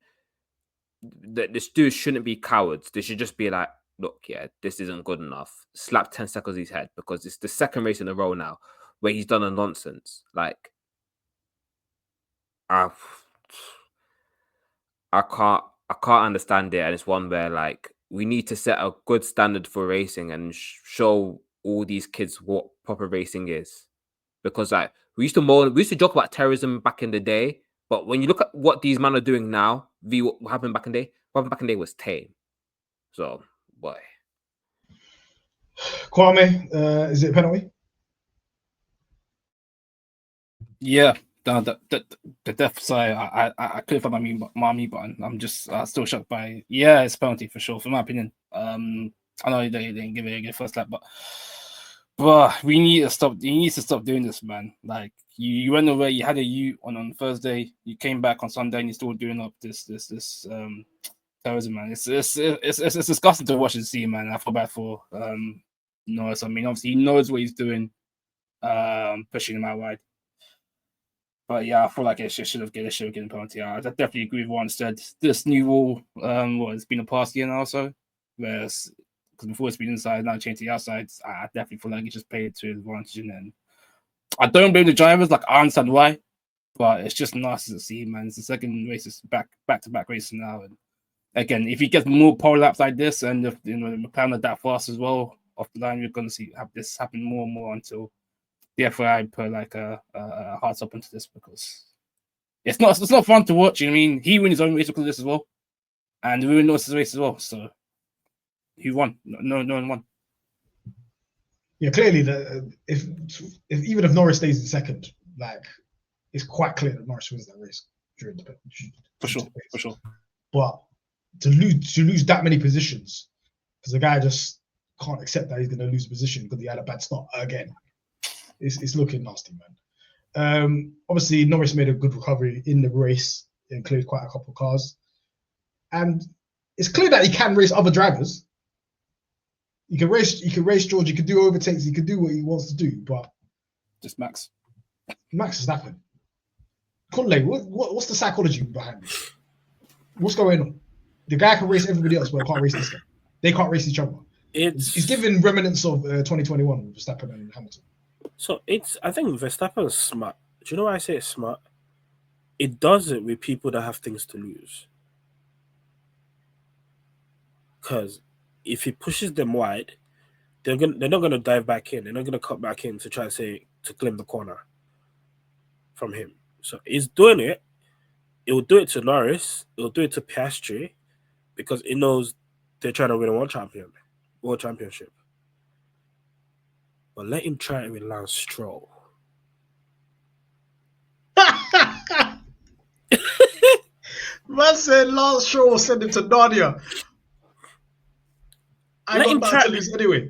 this dude shouldn't be cowards. They should just be like, look, yeah, this isn't good enough. Slap 10 seconds on his head because it's the second race in a row now where he's done a nonsense. Like, I can't understand it. And it's one where like we need to set a good standard for racing and show all these kids what proper racing is. Because like we used to joke about terrorism back in the day, but when you look at what these men are doing now, what happened back in the day, what happened back in the day was tame. So, boy. Kwame, is it a penalty? Yeah, the death side. I couldn't find my mute button. I'm just still shocked by. Yeah, it's a penalty for sure, for my opinion. I know they didn't give it a good first lap, but we need to stop. He needs to stop doing this, man. Like you went away, you had a U on Thursday, you came back on Sunday, and you're still doing up this terrorism, man. It's disgusting to watch and see, man. I feel bad for Norris. I mean, obviously he knows what he's doing, pushing him out wide. But yeah, I feel like it should have given a penalty. I definitely agree with what Juan said. This new rule, it's been a past year now or so, whereas because before it's been inside, now changed to the outside. I definitely feel like he just played to his advantage. And I don't blame the drivers. Like I understand why, but it's just nasty to see, man. It's the second race, it's back to back racing now. And again, if he gets more pole laps like this, and if the McLaren are that fast as well off the line, we're going to have this happen more and more until the FIA put like a hearts up into this, because it's not fun to watch. You know what I mean? He won his own race because of this as well, and we win Norris's race as well. So he won. No one won. Yeah, clearly if even if Norris stays in second, like it's quite clear that Norris wins that race during the for sure. But to lose that many positions because the guy just can't accept that he's going to lose position because he had a bad start again. It's looking nasty, man. Obviously, Norris made a good recovery in the race and cleared quite a couple of cars. And it's clear that he can race other drivers. He can race George, he can do overtakes, he can do what he wants to do, but just Max. Max is nothing. Kunle, what's the psychology behind this? What's going on? The guy can race everybody else, but can't race this guy. They can't race each other. He's giving remnants of 2021 with Verstappen and Hamilton. So I think Verstappen is smart. Do you know why I say it's smart? It does it with people that have things to lose. Because if he pushes them wide, they're not gonna dive back in. They're not gonna cut back in to try to claim the corner from him. So he's doing it. It will do it to Norris. It will do it to Piastri because it knows they're trying to win a world championship. But let him try it with Lance Stroll. Man said Lance Stroll will send him to Narnia. I got nothing to lose anyway.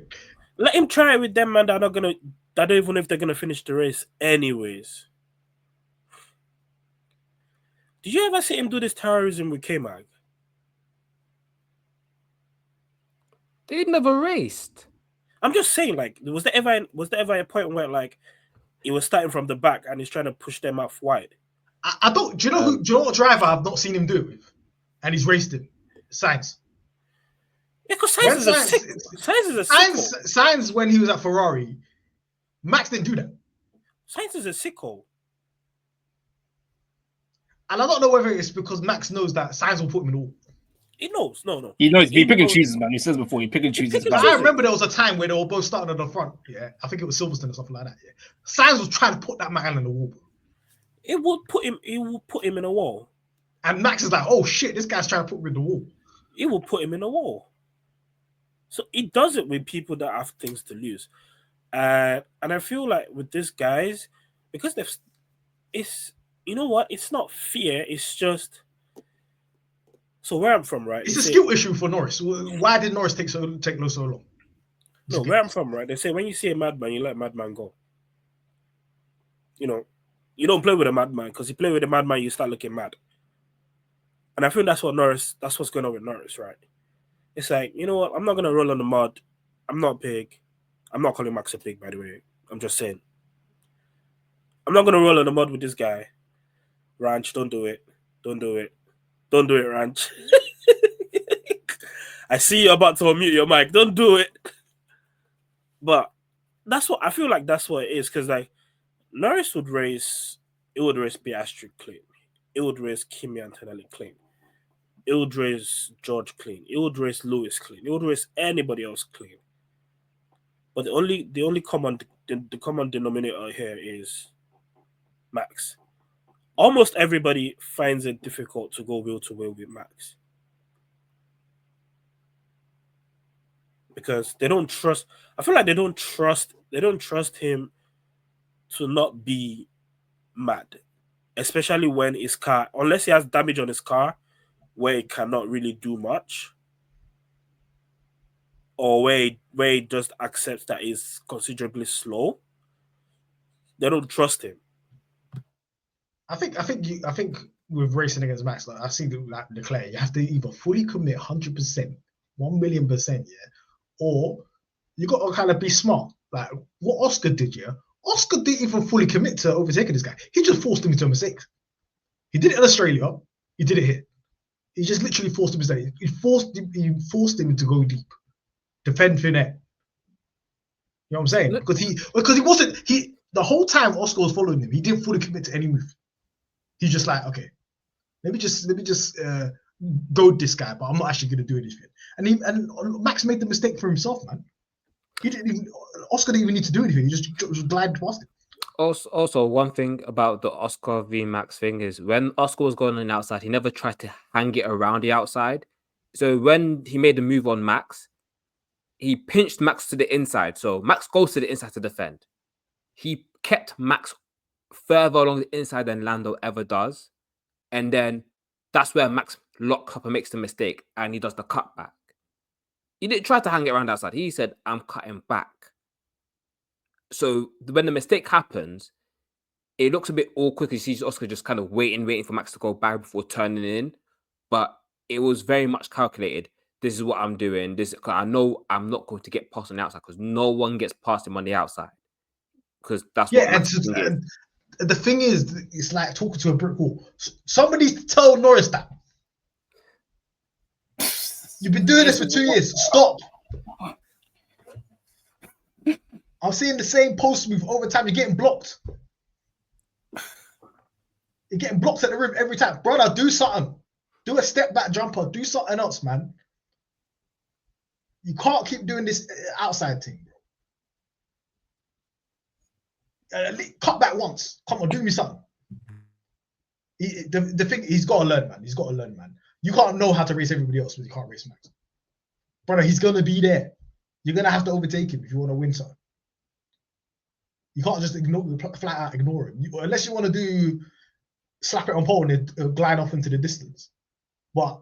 Let him try it with them, man. That don't even know if they're gonna finish the race, anyways. Did you ever see him do this terrorism with K-Mag? They never raced. I'm just saying, like, was there ever a point where like he was starting from the back and he's trying to push them out wide? I don't. Do you know what driver I've not seen him do it with, and he's raced him? Sainz. Yeah, because Sainz is a sicko. Sainz, when he was at Ferrari, Max didn't do that. Sainz is a sicko. And I don't know whether it's because Max knows that Sainz will put him in the wall. He knows. No. He knows. He pick and chooses, man. He says before, he pick and chooses. I remember there was a time where they were both starting at the front. Yeah, I think it was Silverstone or something like that. Yeah, Sainz was trying to put that man in the wall. It will put him in a wall. And Max is like, oh shit, this guy's trying to put me in the wall. It will put him in a wall. So he does it with people that have things to lose. And I feel like with these guys, because it's you know what? It's not fear. It's just so where I'm from, right? It's a skill issue for Norris. Why did Norris take so long? No, where I'm from, right? They say when you see a madman, you let madman go. You know, you don't play with a madman because you play with a madman, you start looking mad. And I feel that's what's going on with Norris, right? It's like, you know what? I'm not gonna roll on the mud. I'm not big. I'm not calling Max a pig, by the way. I'm just saying. I'm not gonna roll on the mud with this guy. Ranch, don't do it. Don't do it. Don't do it, Ranch. I see you about to unmute your mic. Don't do it. But that's what I feel like. That's what it is, because like Norris would race. It would race Piastri clean. It would race Kimi Antonelli clean. It would race George clean. It would race Lewis clean. It would race anybody else clean. But the only common denominator here is Max. Almost everybody finds it difficult to go wheel to wheel with Max because they don't trust. I feel like they don't trust him to not be mad, especially when his car, unless he has damage on his car where it cannot really do much, or where he just accepts that he's considerably slow. They don't trust him. I think with racing against Max, like I see like Leclerc, you have to either fully commit 100%, 1,000,000%, yeah, or you got to kind of be smart. Like what Oscar did, yeah. Oscar didn't even fully commit to overtaking this guy. He just forced him into a mistake. He did it in Australia. He did it here. He just literally forced him to He forced him to go deep, defend Finette. You know what I'm saying? Because he wasn't the whole time Oscar was following him. He didn't fully commit to any move. He's just like, okay, let me just goad this guy, but I'm not actually going to do anything. And Max made the mistake for himself, man. Oscar didn't even need to do anything. He just glided past him. Also, one thing about the Oscar v Max thing is when Oscar was going on the outside, he never tried to hang it around the outside. So when he made the move on Max, he pinched Max to the inside. So Max goes to the inside to defend. He kept Max further along the inside than Lando ever does. And then that's where Max locks up and makes the mistake and he does the cutback. He didn't try to hang it around outside. He said, I'm cutting back. So when the mistake happens, it looks a bit awkward because you see Oscar just kind of waiting for Max to go back before turning in. But it was very much calculated. This is what I'm doing. Cause I know I'm not going to get past on the outside because no one gets past him on the outside. Because that's what Max is. And the thing is, it's like talking to a brick wall. Somebody needs to tell Norris that. You've been doing this for 2 years. Stop. I'm seeing the same post move over time. You're getting blocked. You're getting blocked at the rim every time. Brother, do something. Do a step back jumper. Do something else, man. You can't keep doing this outside thing, bro. Cut back once. Come on, do me something. The thing, he's got to learn, man. He's got to learn, man. You can't know how to race everybody else, but you can't race Max. Brother, he's going to be there. You're going to have to overtake him if you want to win something. You can't just flat out ignore him. Unless you want to do slap it on pole and glide off into the distance. But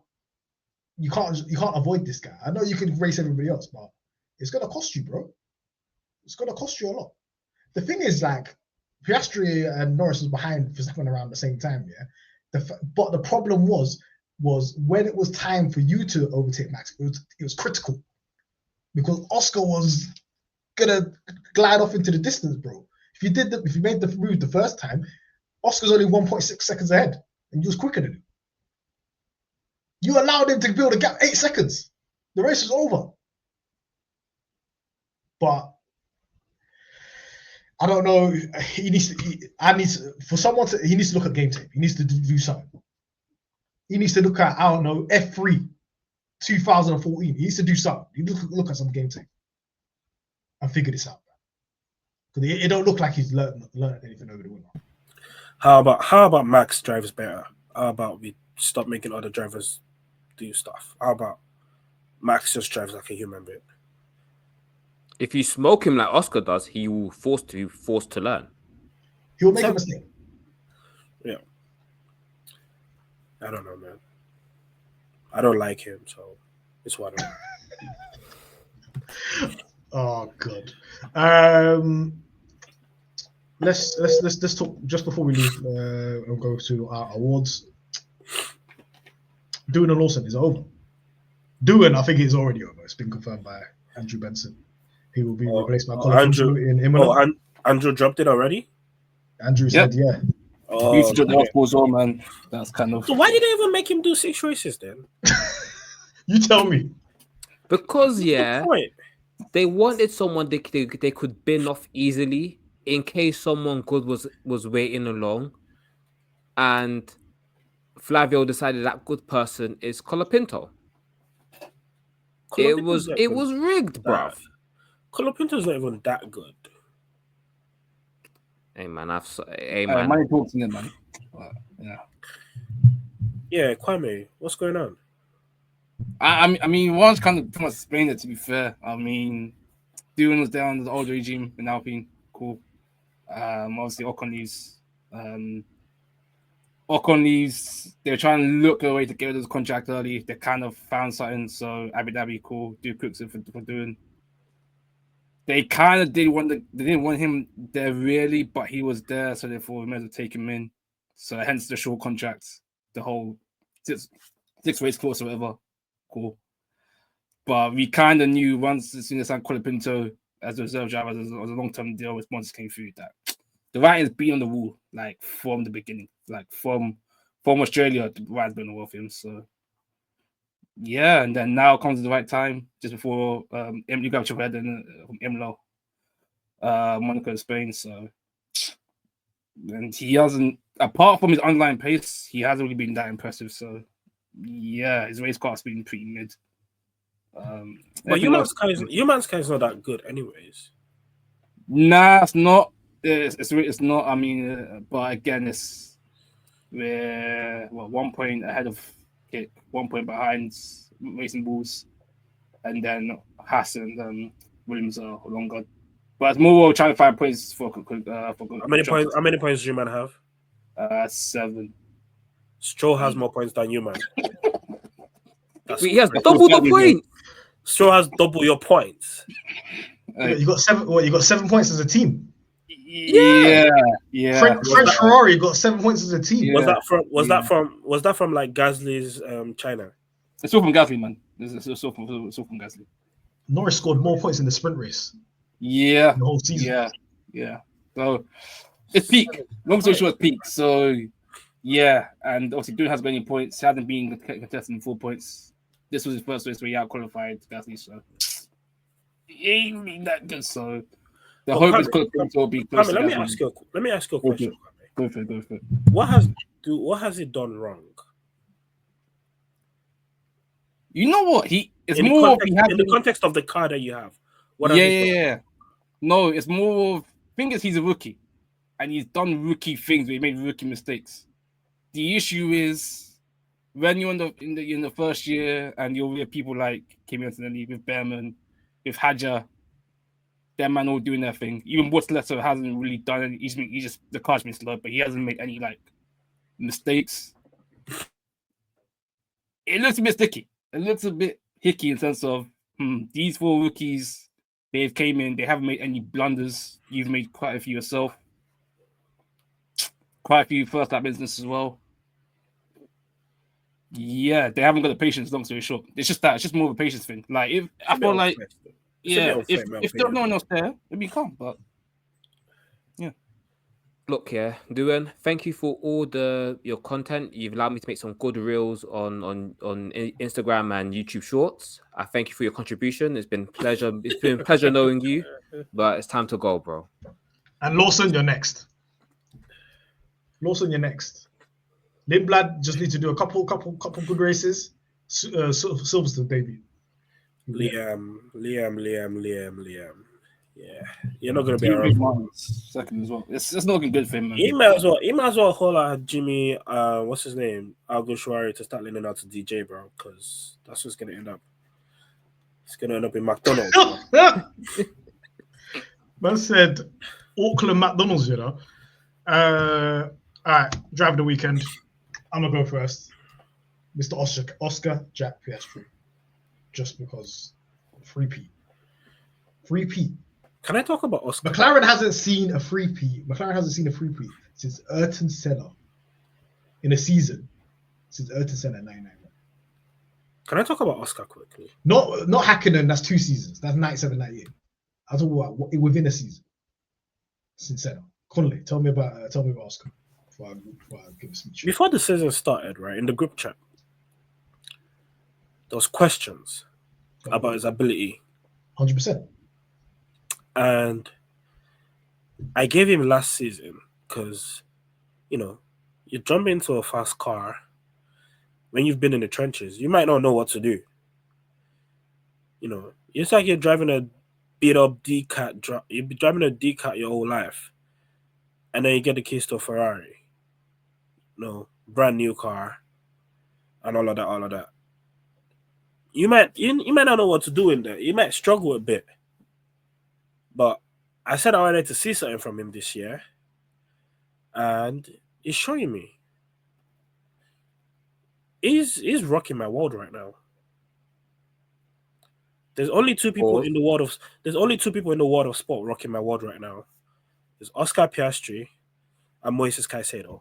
you can't avoid this guy. I know you can race everybody else, but it's going to cost you, bro. It's going to cost you a lot. The thing is, like, Piastri and Norris was behind Verstappen around the same time, yeah? But the problem was when it was time for you to overtake Max, it was critical. Because Oscar was gonna glide off into the distance, bro. If you made the move the first time, Oscar's only 1.6 seconds ahead, and you was quicker than him. You allowed him to build a gap 8 seconds. The race was over. But I don't know. He needs to look at game tape. He needs to do something. He needs to look at, I don't know, F3 2014. He needs to do something. He needs to look at some game tape and figure this out. Because it don't look like he's learned anything over the winter. How about Max drives better? How about we stop making other drivers do stuff? How about Max just drives like a human being? If you smoke him like Oscar does, he will forced to learn. He'll make a mistake. Yeah. I don't know, man. I don't like him, so it's what I don't. Oh God. Let's talk just before we leave and go to our awards. Doing and Lawson is over. Doing, I think it's already over. It's been confirmed by Andrew Benson. He will be replaced by Colin in Imola. Andrew dropped it already? Andrew said, yeah. Oh, he used to do the as well, man. That's kind of. So why did they even make him do 6 races then? You tell me. Because they wanted someone they could bin off easily in case someone good was waiting along, and Flavio decided that good person is Colapinto. It was rigged, bruv. Colapinto's not even that good. Hey man, money talks in it, man. Yeah, Kwame, what's going on? I mean, one's kind of pretty much explained it. To be fair, I mean, Doohan was there under the old regime in Alpine, cool. Obviously Ocon leaves. They're trying to look a way to get rid of the contract early. They kind of found something, so Abu Dhabi, cool. Do cooks for doing. They kind of didn't want him there really, but he was there, so therefore we might as well take him in. So hence the short contract, the whole six race clause or whatever. Cool. But we kind of knew once as soon as I Colapinto as a reserve driver as a long-term deal with Montes came through that the writing's been on the wall, like from the beginning. Like from Australia, the writing's been on the wall for him. So yeah, and then now comes the right time, just before you got your head from Imola, Monaco, Spain. So, and he hasn't, apart from his underlying pace, he hasn't really been that impressive. So, yeah, his race car's been pretty mid. But Human's car is not that good, anyways. Nah, it's not. It's not. I mean, but again, we're 1 point ahead of. 1 point behind Racing Bulls, and then Haas and Williams are longer. But it's more trying to find points for. How many points do you man have? 7. Stroll has more points than you, man. He has double the point. Stroll has double your points. You got 7. What, you got 7 points as a team. Yeah. French Ferrari got 7 points as a team. Yeah. Was that from like Gasly's China? It's all from Gasly, man. It's all from Gasly. Norris scored more points in the sprint race. Yeah. The whole season. Yeah. So it's peak. Long story short, it's peak. So yeah, and obviously Dune hasn't got any points. He hasn't been contesting 4 points. This was his first race where he out qualified Gasly, so he ain't been that good. So the hope is will be close. Let me ask you a question. Go for it. What has he done wrong? You know what? In the context of the car that you have. Yeah. No, it's more of thing is he's a rookie and he's done rookie things where he made rookie mistakes. The issue is when you're in the first year and you're with people like Antonelli, with Behrman, with Hadja, that man all doing their thing. Even Leto hasn't really done any. He's just the car's been slow, but he hasn't made any like mistakes. It looks a bit sticky. It looks a bit hicky in terms of these 4 rookies. They've came in. They haven't made any blunders. You've made quite a few yourself. Quite a few first lap business as well. Yeah, they haven't got the patience. Long story short, it's just that. It's just more of a patience thing. Like if there's no one else there, it'd be calm. But yeah. Look, Duan, thank you for all your content. You've allowed me to make some good reels on Instagram and YouTube Shorts. I thank you for your contribution. It's been pleasure. It's been a pleasure knowing you, but it's time to go, bro. And Lawson, you're next. Lindblad just need to do a couple good races. Silverstone, baby. Liam. Yeah, you're not gonna be around. Second as well. It's not looking good for him. Man. He might as well hold out Jimmy. What's his name? Alguersuari to start lending out to DJ, bro, because that's what's gonna end up. It's gonna end up in McDonald's. Man said Auckland McDonald's, you know. All right, drive of the weekend. I'm gonna go first. Mr. Oscar Jack Piastri. Just because 3P. Can I talk about Oscar? McLaren hasn't seen a 3P since Ayrton Senna in a season. Since Ayrton Senna 99. Can I talk about Oscar quickly? Not Hakkinen, that's 2 seasons. That's 97, 98. I talk about within a season. Since Senna. Kunle, tell me about Oscar before I give a speech. Before the season started, right, in the group chat, there was questions about his ability. 100%. And I gave him last season because, you jump into a fast car when you've been in the trenches. You might not know what to do. It's like you're driving a beat up D-Cat. You've been driving a D-Cat your whole life. And then you get the keys to a Ferrari. Brand new car. And all of that. You might not know what to do in there. You might struggle a bit. But I said I wanted to see something from him this year. And he's showing me. He's rocking my world right now. There's only 2 people in the world of sport rocking my world right now. There's Oscar Piastri and Moises Caicedo.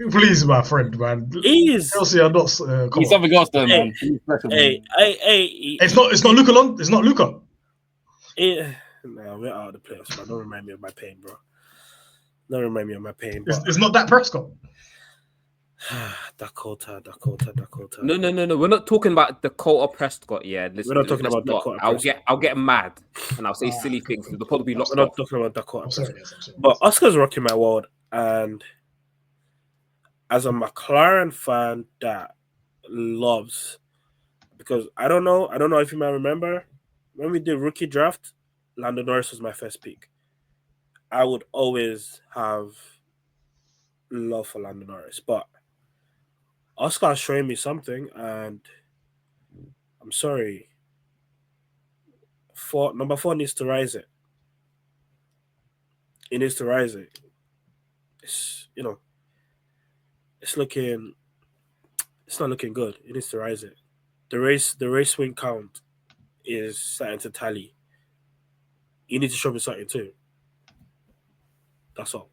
Please, my friend, man. Chelsea are not. He's something else, though, man. It's not Luca. It's not Luca. No, we're out of the playoffs, man. Don't remind me of my pain, bro. It's not that Prescott. Dakota. No. We're not talking about Dakota Prescott. Yeah, we're not talking about Dakota. I'll get mad and I'll say silly things. They'll probably be locked. We're not talking about Dakota. I'm sorry. But Oscar's rocking my world, and as a McLaren fan that loves, because I don't know if you might remember when we did rookie draft, Lando Norris was my first pick. I would always have love for Lando Norris, but Oscar's showing me something, and I'm sorry. Number 4 needs to rise it. He needs to rise it. It's looking It's not looking good. It needs to rise it. The race win count is starting to tally. You need to show me something too. That's all.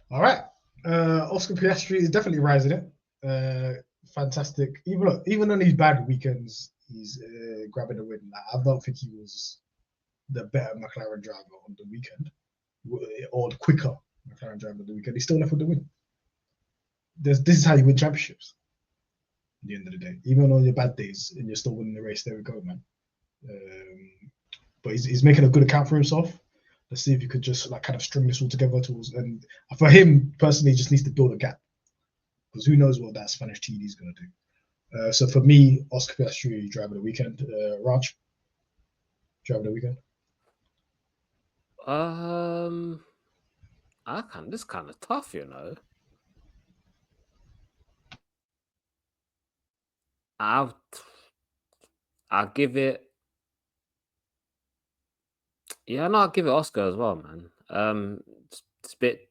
All right. Oscar Piastri is definitely rising it. Fantastic. Even on these bad weekends, he's grabbing the win. Like, I don't think he was the better McLaren driver on the weekend, or the quicker McLaren driver on the weekend. He's still left with the win. This is how you win championships. At the end of the day, even on your bad days, and you're still winning the race. There we go, man. But he's making a good account for himself. Let's see if you could just like kind of string this all together. And for him personally, he just needs to build a gap, because who knows what that Spanish TD is going to do. So for me, Oscar Piastri, driver of the weekend. Raj, driver of the weekend. This kind of tough, you know. I'll give it. Yeah, no, I'll give it Oscar as well, man. It's a bit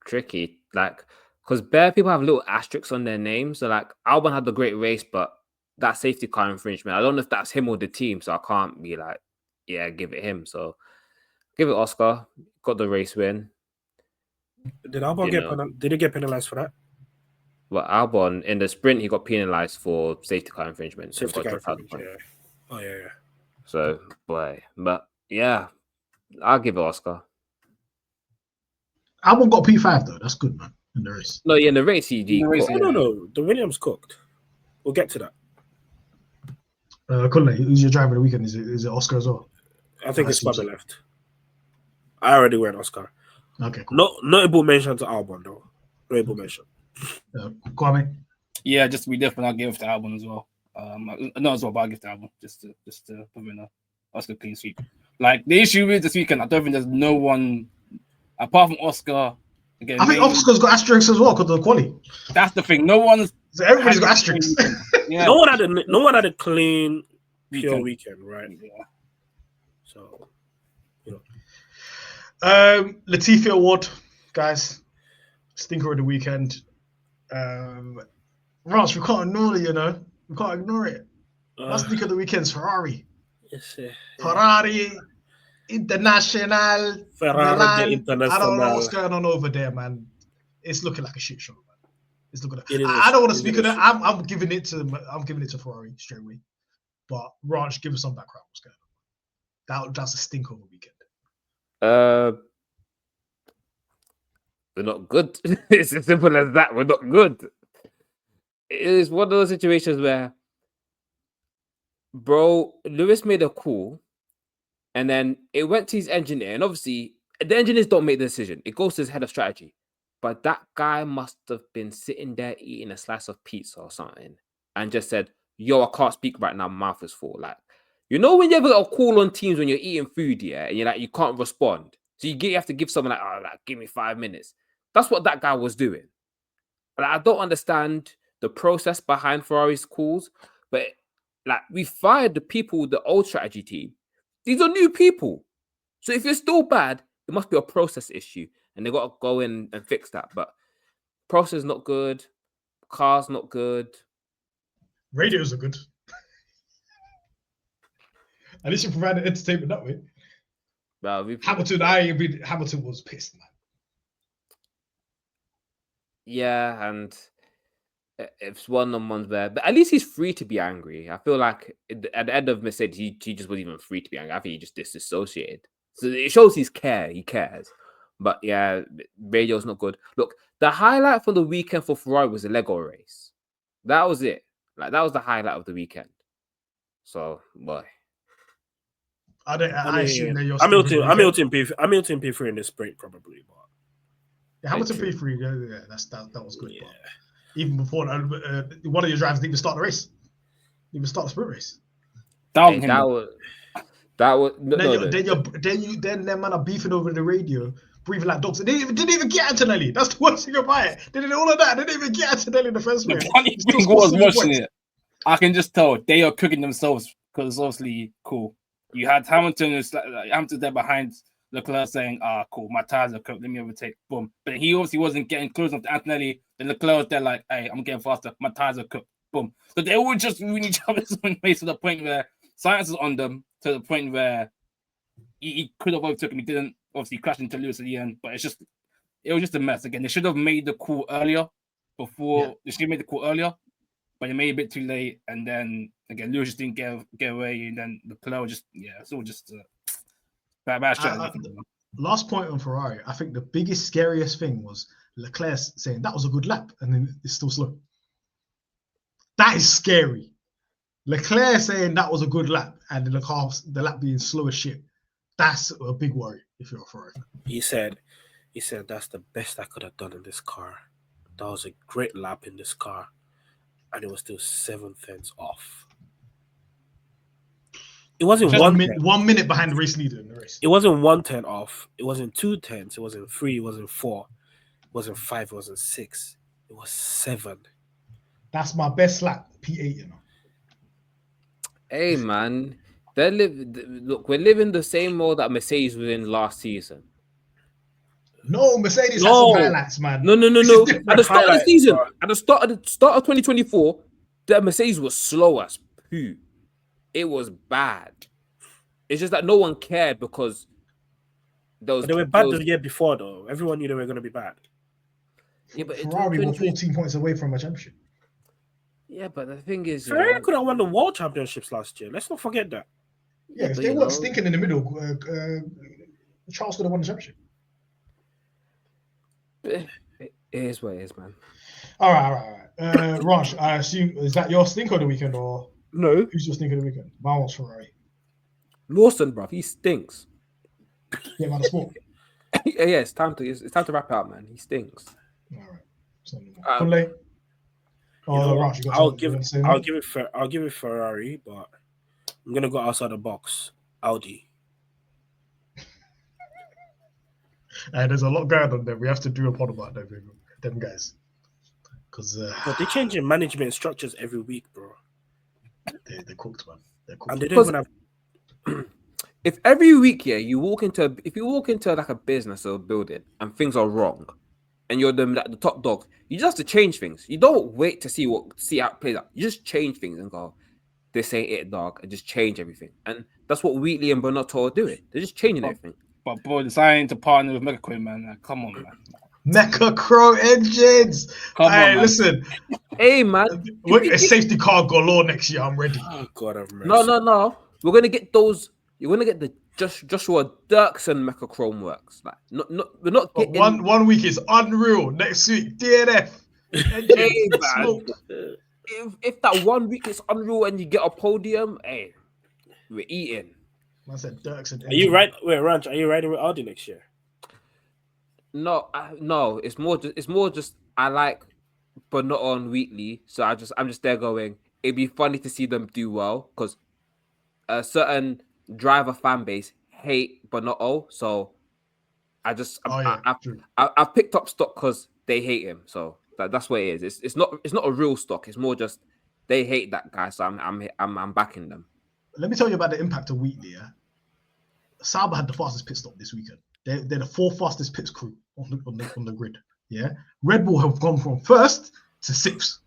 tricky, like, because bare people have little asterisks on their names. So like, Albon had the great race, but that safety car infringement, I don't know if that's him or the team, so I can't be like, yeah, give it him. So give it Oscar. Got the race win. Did Albon did he get penalized for that? Well, Albon in the sprint, he got penalized for safety car infringement. Safety car infringement, yeah. Oh yeah. So, but yeah, I'll give it Oscar. Albon got P5 though. That's good, man. In the race. No, yeah, in the race he race, cooked. No. The Williams cooked. We'll get to that. Kunle, who's your driver of the weekend? Is it Oscar as well? I think it's Kwame left. I already went Oscar. Okay, cool. Notable mention to Albon though. Notable mention. Kwame. Yeah, just to be different, I'll give it to Albon as well. Not as well, but I'll give it to Albon just to put in a Oscar clean sweep. Like the issue is this weekend, I don't think there's no one apart from Oscar. Again, I think Oscar's got asterisks as well because of the quali. That's the thing. No one's. So everybody's got asterisks. Yeah. No one had a clean pure weekend, right? Yeah. So, Latifi Award, guys. Stinker of the weekend. Ross, we can't ignore it, you know. We can't ignore it. Last stinker of the weekend's Ferrari. Yes, Ferrari International. Ferrari International. I don't know what's going on over there, man. It's looking like a shit show, man. It's looking like I don't want to speak on it. I'm giving it to Ferrari straight away. But Raj, give us some background. What's going on? That's a stinker of a weekend. We're not good. It's as simple as that. We're not good. It's one of those situations where, bro, Lewis made a call, and then it went to his engineer, and obviously the engineers don't make the decision. It goes to his head of strategy. But that guy must have been sitting there eating a slice of pizza or something and just said, yo, I can't speak right now. My mouth is full. Like, you know, when you ever got a call on Teams when you're eating food, yeah, and you're like, you can't respond. So you have to give someone like, oh, like, give me 5 minutes. That's what that guy was doing. Like, I don't understand the process behind Ferrari's calls, but like, we fired the people, the old strategy team. These are new people. So if you're still bad, it must be a process issue. And they got to go in and fix that. But process not good. Car's not good. Radios are good. At least you provided entertainment that way. Well, Hamilton was pissed, man. Yeah, and it's one-on-ones there. But at least he's free to be angry. I feel like at the end of Mercedes, he just wasn't even free to be angry. I think he just disassociated. So it shows he cares. But yeah, radio's not good. Look, the highlight for the weekend for Ferrari was the Lego race. That was it. Like, that was the highlight of the weekend. So, boy. I assume that you're Hamilton P3 in this break probably. But Hamilton P3, yeah, that was good. Yeah. But even before that, one of your drivers didn't even start the race. Didn't even start the sprint race. That was then them man are beefing over the radio, breathing like dogs. They didn't even get Antonelli. That's the worst thing about it. They did all of that. They didn't even get Antonelli in the first place. The funny thing was watching it. I can just tell they are cooking themselves because it's obviously cool. You had Hamilton there behind Leclerc saying, cool, my tires are cooked, let me overtake. Boom. But he obviously wasn't getting close enough to Antonelli Then Leclerc was there like, hey, I'm getting faster. My tires are cooked. Boom. So they all just ruin each other's ways to the point where science is on them, to the point where he could have overtaken. He didn't. Obviously, crashed into Lewis at the end. But it was just a mess. Again, they should have made the call earlier. They should have made the call earlier, but they made it a bit too late. And then again, Lewis just didn't get away. And then Leclerc was just, it's all just bad strategy. Last point on Ferrari, I think the biggest, scariest thing was Leclerc saying that was a good lap, and then it's still slow. That is scary. Leclerc saying that was a good lap, and the lap being slow as shit. That's a big worry if you're a Ferrari. He said, that's the best I could have done in this car. That was a great lap in this car, and it was still 7/10 off. It wasn't Just 1 minute behind the race leader in the race. It wasn't 1/10 off. It wasn't 2/10. It wasn't 3. It wasn't 4. It wasn't 5. It wasn't 6. It was 7. That's my best lap, P8, you know. Hey man, look, we're living the same mode that Mercedes was in last season. No, Mercedes has some highlights, man. No. At the start of the season, at the start of 2024, the Mercedes was slow as poo. It was bad. It's just that no one cared because they were bad the year before, though. Everyone knew they were going to be bad. Yeah, but Ferrari were 14 points away from a championship. Yeah, but the thing is, Ferrari could have won the world championships last year. Let's not forget that. Yeah, if they weren't stinking in the middle, Charles could have won the championship. It is what it is, man. All right. Raj, I assume, is that your stink of the weekend, or no? Who's your stink of the weekend? Mine was Ferrari. Lawson, bruv, he stinks. Yeah, man, the sport. Yeah, it's time to wrap out, man. He stinks. All right. Kunle? Raj, I'll give it Ferrari, but I'm gonna go outside the box. Audi. There's a lot going on there. We have to do a pod about them guys. Because they're changing management structures every week, bro. They're cooked, man. They're cooked. And they don't even have. If every week, you walk into like a business or a building and things are wrong, and you're the top dog, you just have to change things. You don't wait to see how it plays out. You just change things and go, this ain't it, dog, and just change everything. And that's what Wheatley and Bonotto are doing. They're just changing everything. But boy, deciding to partner with Mecca man, come on, man. Mecha Crow engines. Listen. Hey, man. A safety car galore next year. I'm ready. Oh, God, I've mercy. No. We're going to get those. You're going to get the Joshua Dirksen Mecha Chrome works. Like, we're not getting... One week is Unreal. Next week, DNF. Hey, man. If that 1 week is Unreal and you get a podium, hey, we're eating. I said Dirksen. Are you right? Wait, Ranch, are you riding with Audi next year? No. It's more just I like, but not on Wheatley. So I'm just there going. It'd be funny to see them do well because a certain driver fan base hate Bonotto. So I picked up stock because they hate him. So that's what it is. It's not a real stock. It's more just they hate that guy. So I'm backing them. Let me tell you about the impact of Wheatley. Yeah, Sauber had the fastest pit stop this weekend. They're the 4th fastest pits crew on the grid. Yeah, Red Bull have gone from 1st to 6th.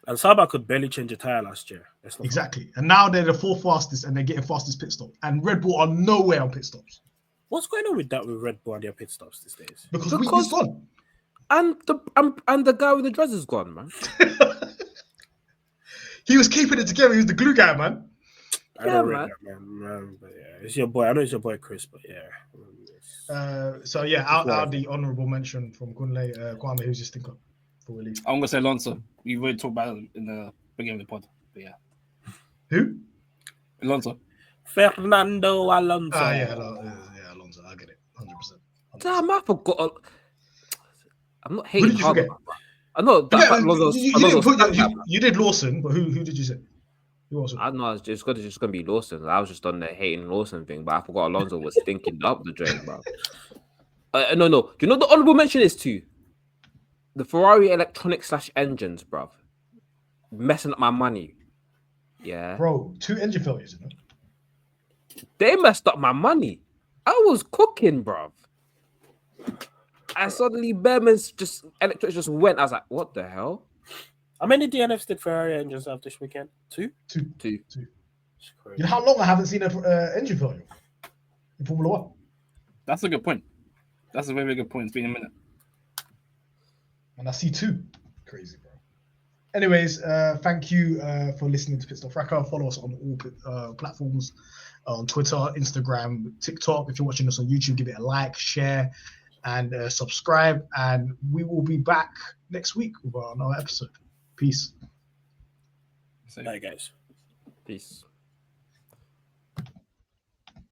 And Sauber could barely change a tire last year. Exactly, and now they're the 4th fastest, and they're getting fastest pit stop. And Red Bull are nowhere on pit stops. What's going on with Red Bull and their pit stops these days? Because Wheatley's gone, and the guy with the dress is gone, man. He was keeping it together. He was the glue guy, man. I don't rate that, man. But yeah, it's your boy. I know it's your boy Chris, but yeah. Audi honourable mention from Kunle. Kwame, who's your stinker for release? I'm gonna say Alonso. We already talked about it in the beginning of the pod, but yeah. Who? Alonso. Fernando Alonso. Alonso. I get it, 100%. Damn, I forgot. I'm not hating. Who did you forget? I know that. You did Lawson, but who did you say? Who else? I know it's just gonna be Lawson. I was just on the hating Lawson thing, but I forgot Alonso was stinking up the drain, bro. No. Do you know what the honorable mention is too? The Ferrari electronics / engines, bro. Messing up my money. Yeah. Bro, 2 engine failures, you know? They messed up my money. I was cooking, bro. And suddenly Behrman's electrics just went. I was like, what the hell? How many DNFs did Ferrari engines have this weekend? 2? Two. It's You crazy. know how long I haven't seen an engine failure in Formula One? That's a good point. That's a very, very good point. It's been a minute. And I see 2. Crazy, bro. Anyways, thank you for listening to Pitstop Fracas. Follow us on all platforms, on Twitter, Instagram, TikTok. If you're watching us on YouTube, give it a like, share, and subscribe. And we will be back next week with another episode. Peace. So, Bye, guys. Peace.